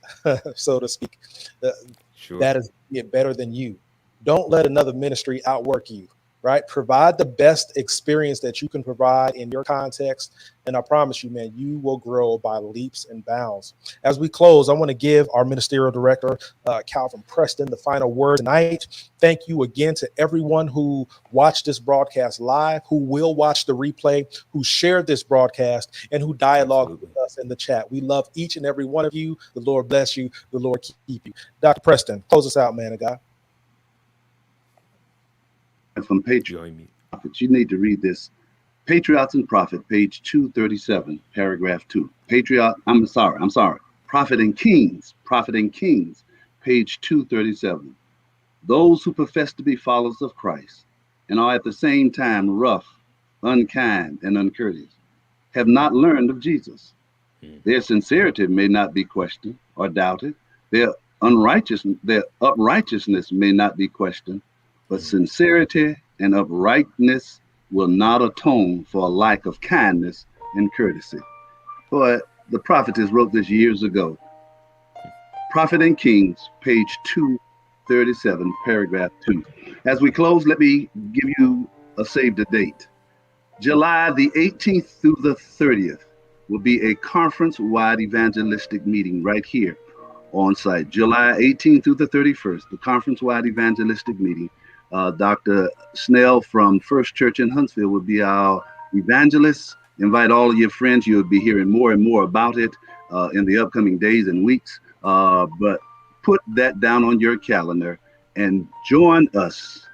so to speak, that is better than you. Don't let another ministry outwork you. Right? Provide the best experience that you can provide in your context. And I promise you, man, you will grow by leaps and bounds. As we close, I want to give our ministerial director, Calvin Preston, the final word tonight. Thank you again to everyone who watched this broadcast live, who will watch the replay, who shared this broadcast, and who dialogued with us in the chat. We love each and every one of you. The Lord bless you. The Lord keep you. Dr. Preston, close us out, man of God. From Patriots, you need to read this. Patriots and Prophet, page 237, paragraph 2. Prophet and Kings, page 237. Those who profess to be followers of Christ and are at the same time rough, unkind, and uncourteous have not learned of Jesus. Their sincerity may not be questioned or doubted. Their uprightness may not be questioned. But sincerity and uprightness will not atone for a lack of kindness and courtesy. Boy, the prophetess wrote this years ago. Prophet and Kings, page 237, paragraph 2. As we close, let me give you a save the date. July the 18th through the 30th will be a conference-wide evangelistic meeting right here on site. July 18th through the 31st, the conference-wide evangelistic meeting. Dr. Snell from First Church in Huntsville will be our evangelists. Invite all of your friends. You'll be hearing more and more about it in the upcoming days and weeks. But put that down on your calendar and join us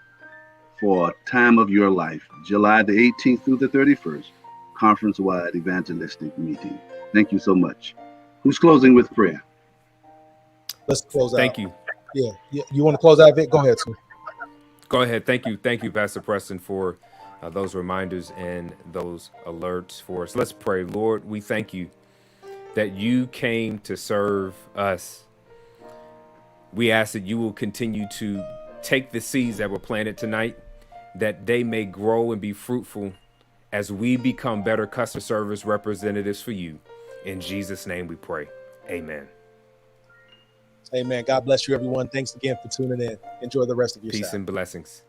for a time of your life, July the 18th through the 31st, conference-wide evangelistic meeting. Thank you so much. Who's closing with prayer? Let's close out. Thank you. Yeah. You want to close out, Vic? Go ahead, sir. Go ahead. Thank you, Pastor Preston, for those reminders and those alerts for us. Let's pray. Lord, we thank you that you came to serve us. We ask that you will continue to take the seeds that were planted tonight, that they may grow and be fruitful as we become better customer service representatives for you. In Jesus' name we pray. Amen. Amen. God bless you, everyone. Thanks again for tuning in. Enjoy the rest of your Peace Saturday. and blessings.